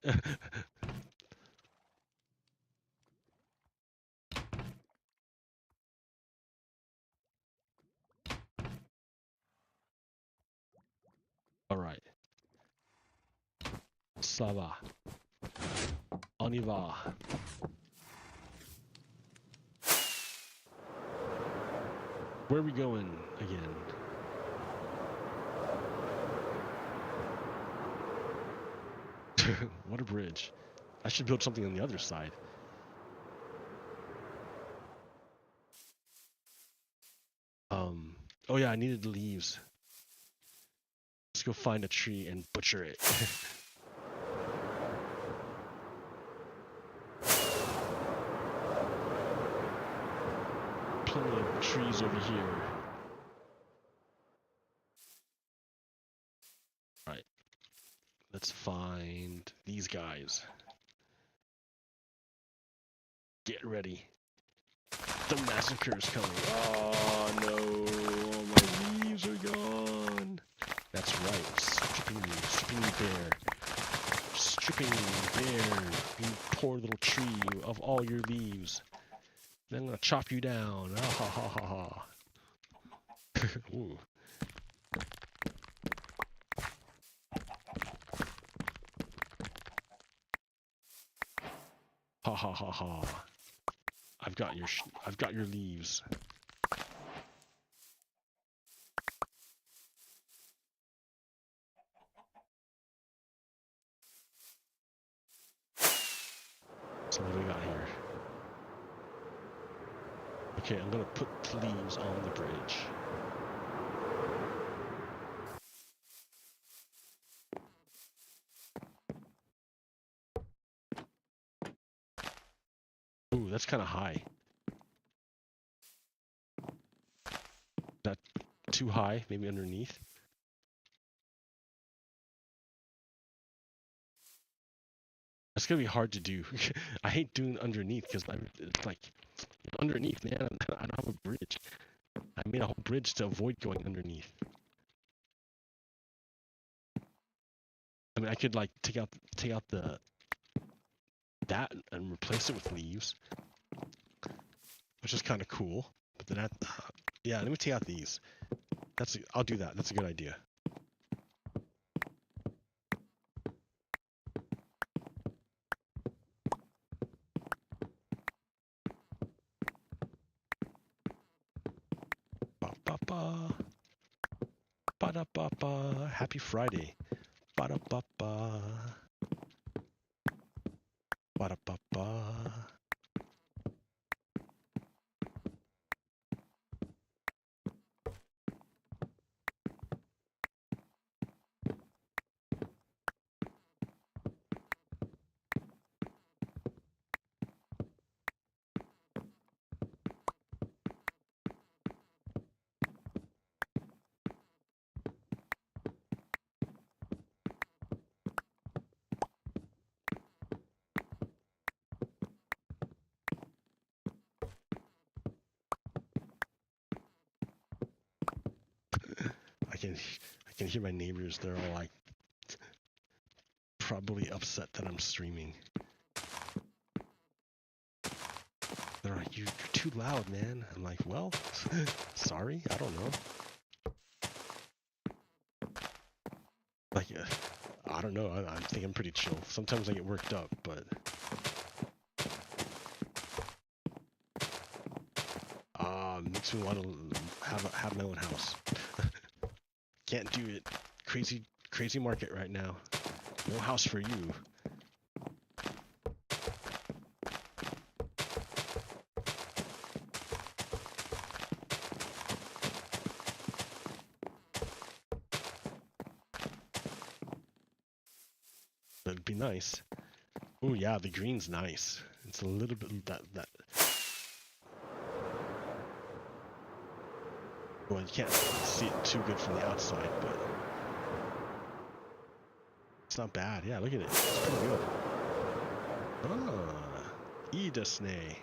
Alright. Ça va. On y va. Where are we going again? What a bridge. I should build something on the other side. Oh yeah, I needed the leaves. Let's go find a tree and butcher it. Plenty of trees over here. Right. Let's find these guys. Get ready. The massacre's coming. Oh no, all my leaves are gone. That's right, stripping bare. Stripping bare, you poor little tree, of all your leaves. Then I'm gonna chop you down. Ah ha ha ha ha. Ooh. Ha ha ha ha. I've got your leaves. So what do we got here? Okay, I'm gonna put the leaves on the bridge. Ooh, that's kind of high. Is that too high? Maybe underneath? That's gonna be hard to do. I hate doing underneath because it's like underneath, man. I don't have a bridge. I made a whole bridge to avoid going underneath. I mean, I could like take out that and replace it with leaves, which is kind of cool. But then yeah, let me take out these. I'll do that. That's a good idea. Ba-da-ba-ba. Ba-da-ba-ba. Happy Friday. Ba-da-ba-ba. Ba-da-ba-ba. I can hear my neighbors. They're all like probably upset that I'm streaming. They're like, you're too loud, man. I'm like, well, sorry, I don't know. Like, I don't know. I think I'm pretty chill. Sometimes I get worked up, but makes me want to have my own house. Can't do it. Crazy market right now. No house for you. That'd be nice. Oh yeah, the green's nice. It's a little bit that. Well, you can't see it too good from the outside, but it's not bad. Yeah, look at it. It's pretty good. Ah, Idasne.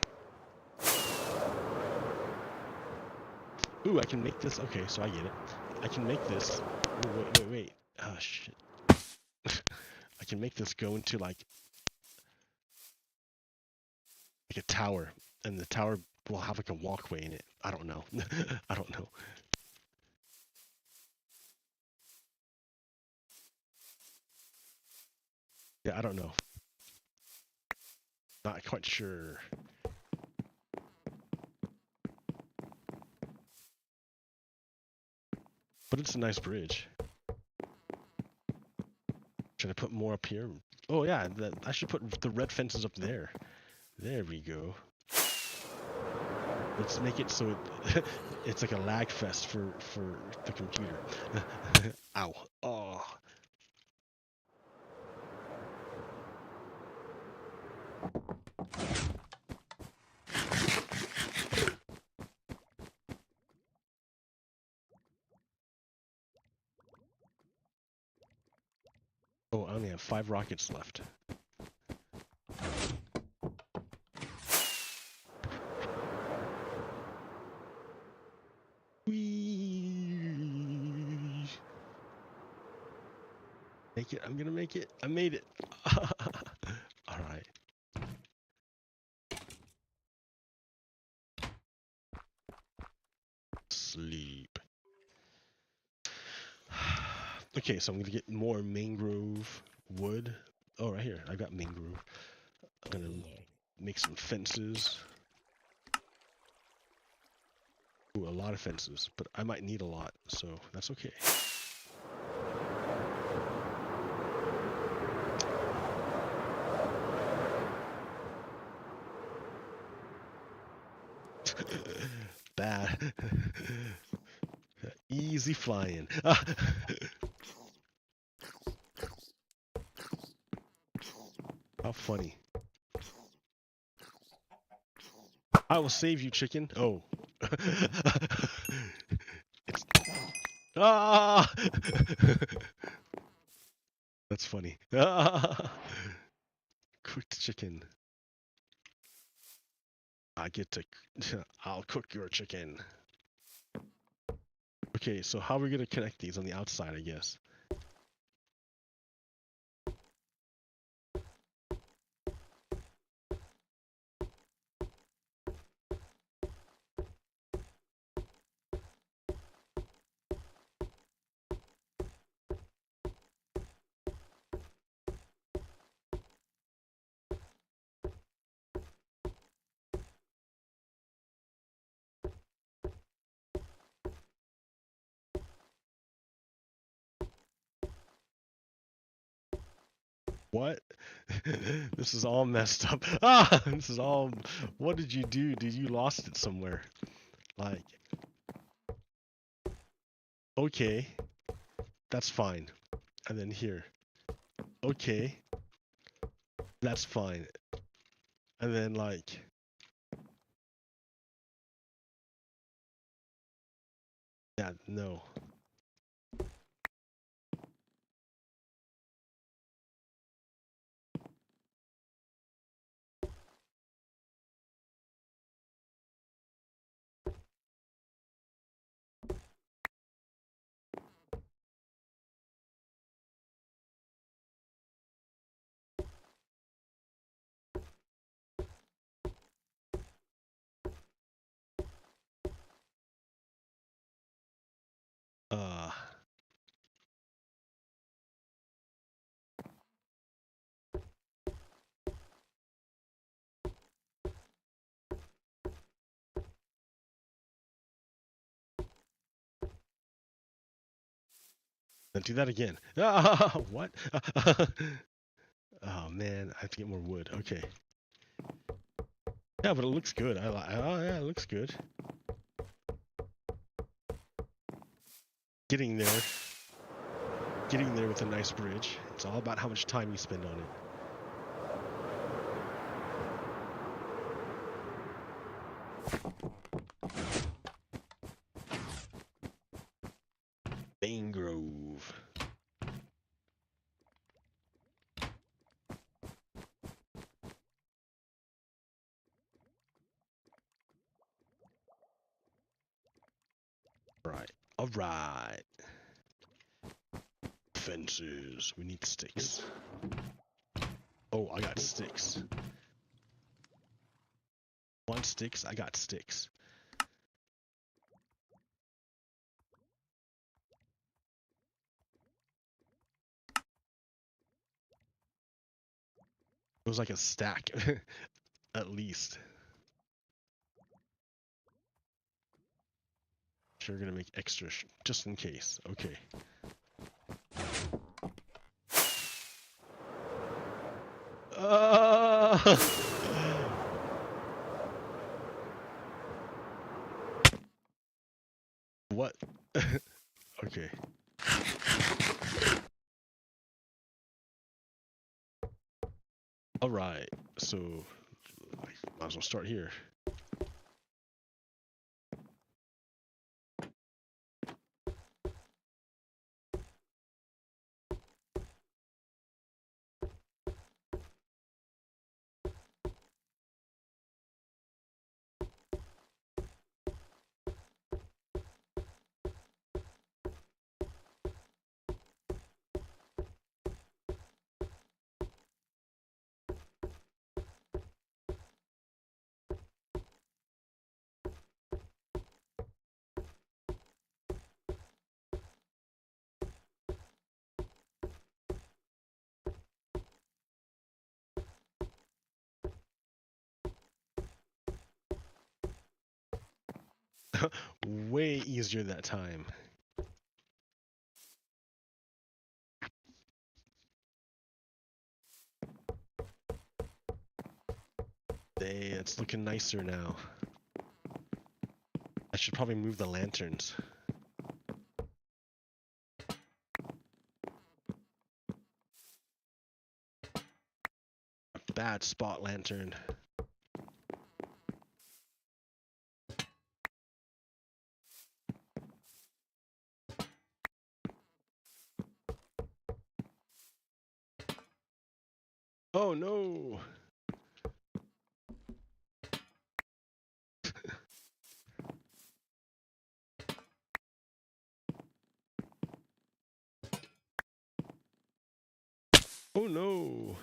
Ooh, I can make this. Okay, so I get it. I can make this. Ooh, wait. Ah, shit. I can make this go into like a tower, and the tower will have like a walkway in it. I don't know. I don't know. Yeah, I don't know. Not quite sure. But it's a nice bridge. Should I put more up here? Oh yeah, I should put the red fences up there. There we go. Let's make it so it's like a lag fest for the computer. Ow. Oh. Oh, I only have 5 rockets left. Whee! Make it. I'm gonna make it. I made it. All right. Sleep. Okay, so I'm gonna get more mangrove wood. Oh, right here. I got mangrove. I'm gonna make some fences. Ooh, a lot of fences, but I might need a lot, so that's okay. Bad. Easy flying. How funny. I will save you, chicken. Oh. It's... Ah! That's funny. Cooked chicken. I get to... I'll cook your chicken. Okay, so how are we going to connect these on the outside, I guess? What? This is all messed up. Ah, this is all. What did you do? Did you lost it somewhere? Like, okay, that's fine. And then here, okay, that's fine. And then like, yeah, no. Uh, then do that again. Ah, what? Oh man, I have to get more wood. Okay. Yeah, but it looks good. I like. Oh yeah, it looks good. Getting there. Getting there with a nice bridge. It's all about how much time you spend on it. Grove. Right. All right. Fences. We need sticks. Oh, I got sticks. Want sticks? I got sticks. It was like a stack, at least. Sure, gonna make extra just in case. Okay. What? Okay. All right. So, I might as well start here. Way easier that time. Hey, it's looking nicer now. I should probably move the lanterns. Bad spot lantern. Oh no! Oh no!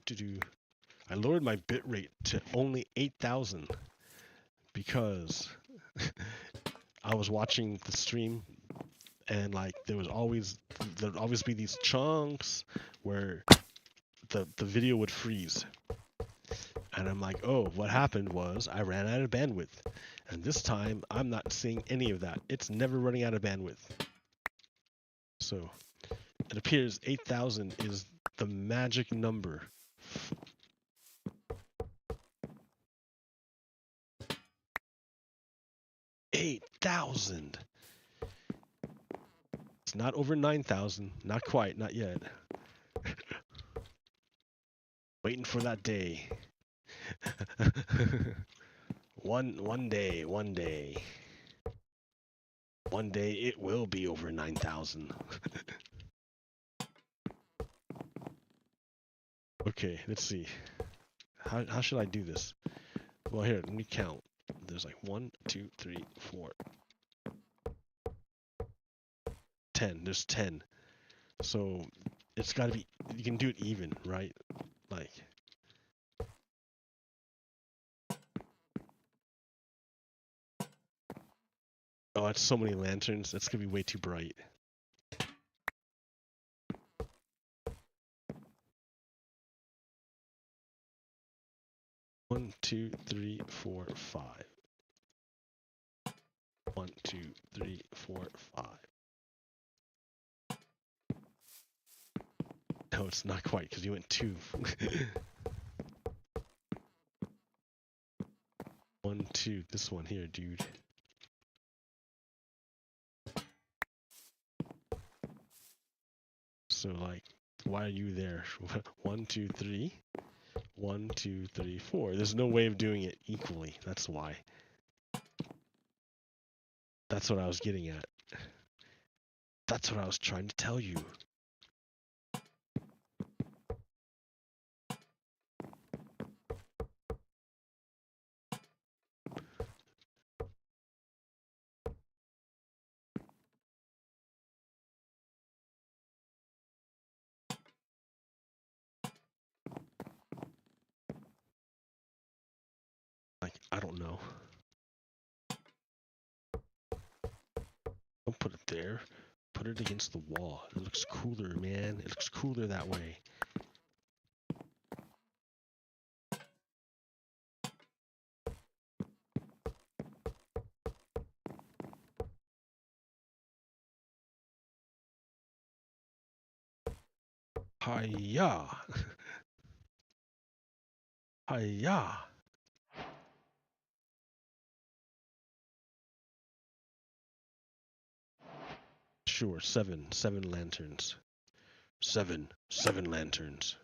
Do. I lowered my bitrate to only 8,000 because I was watching the stream, and like there'd always be these chunks where the video would freeze. And I'm like, oh, what happened was I ran out of bandwidth. And this time, I'm not seeing any of that. It's never running out of bandwidth. So, it appears 8,000 is the magic number. 8,000! It's not over 9,000. Not quite, not yet. Waiting for that day. One day. One day it will be over 9,000. Okay, let's see. How should I do this? Well, here, let me count. There's like 1, 2, 3, 4, 10. There's 10. So it's got to be. You can do it even, right? Like. Oh, it's so many lanterns. That's gonna be way too bright. One, 2, 3, 4, 5. 1, 2, 3, 4, 5. No, it's not quite because you went 2. 1, 2. This one here, dude. So like, why are you there? 1, 2, 3. 1, 2, 3, 4. There's no way of doing it equally. That's why. That's what I was getting at. That's what I was trying to tell you. Like, I don't know. Don't put it there. Put it against the wall. It looks cooler, man. It looks cooler that way. Hiya! Hiya! Sure, 7 lanterns. 7 lanterns.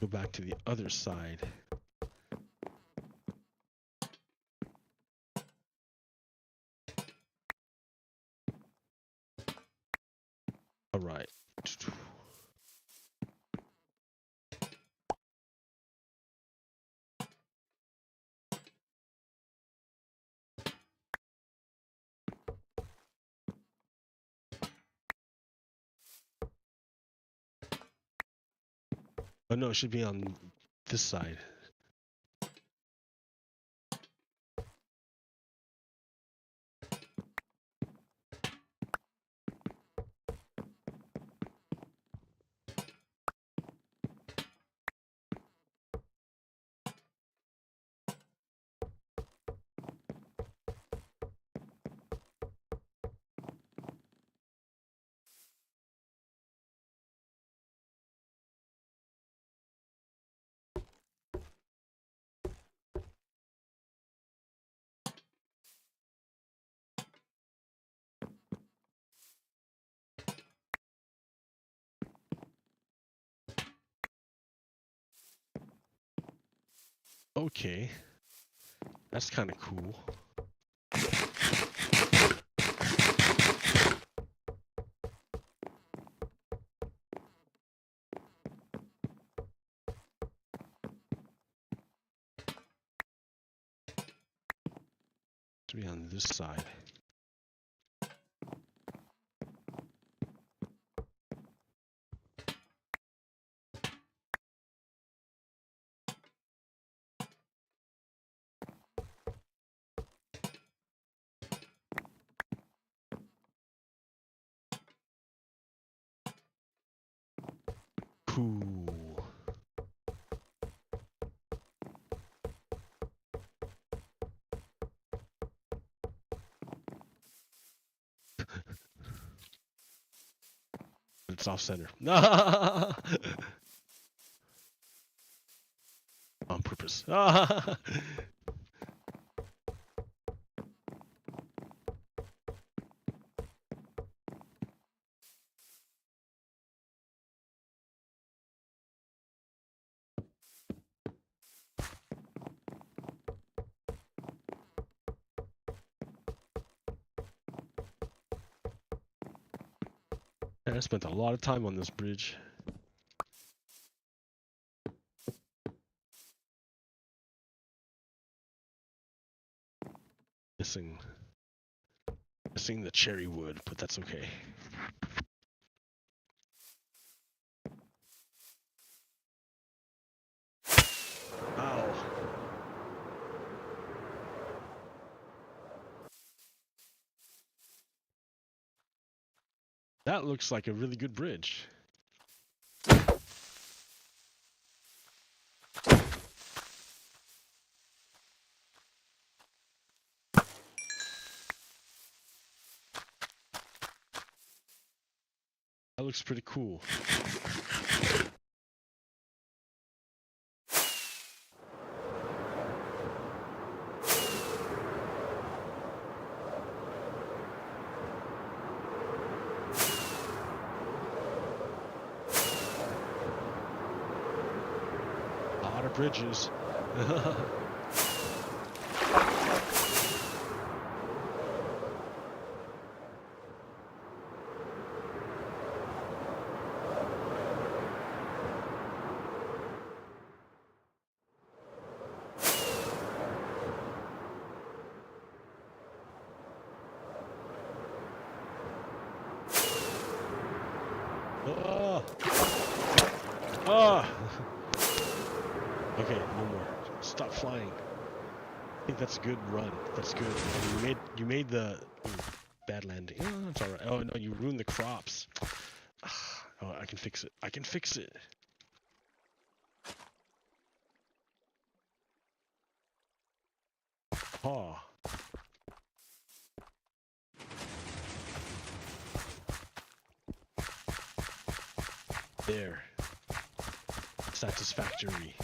Go back to the other side. All right. Oh no, it should be on this side. Okay. That's kind of cool. To be on this side. Cool. It's off center. On purpose. I spent a lot of time on this bridge. Missing the cherry wood, but that's okay. Ow. That looks like a really good bridge. That looks pretty cool. A lot of bridges. Okay, no more. Stop flying. I think that's a good run. That's good. You made the bad landing. Oh, that's all right. Oh no, you ruined the crops. Oh, I can fix it. I can fix it. Oh. There. Satisfactory.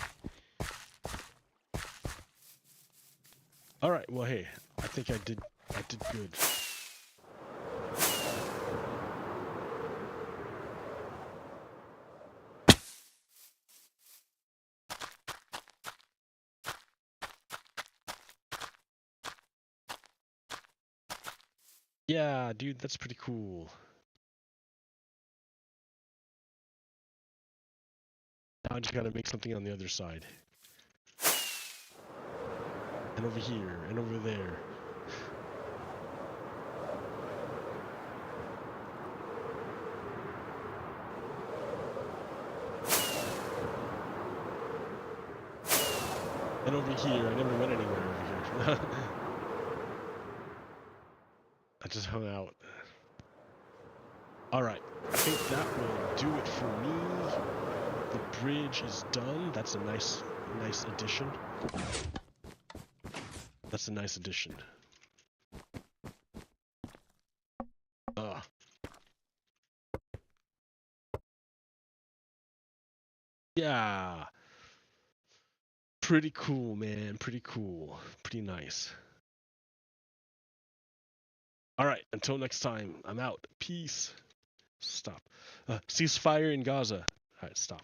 All right. Well, hey, I think I did good. Yeah, dude, that's pretty cool. Now I just gotta make something on the other side. And over here, and over there. And over here, I never went anywhere over here. I just hung out. Alright, I think that will do it for me. The bridge is done. That's a nice addition. That's a nice addition. Yeah. Pretty cool, man. Pretty cool. Pretty nice. Alright, until next time, I'm out. Peace. Stop. Ceasefire in Gaza. Alright, stop.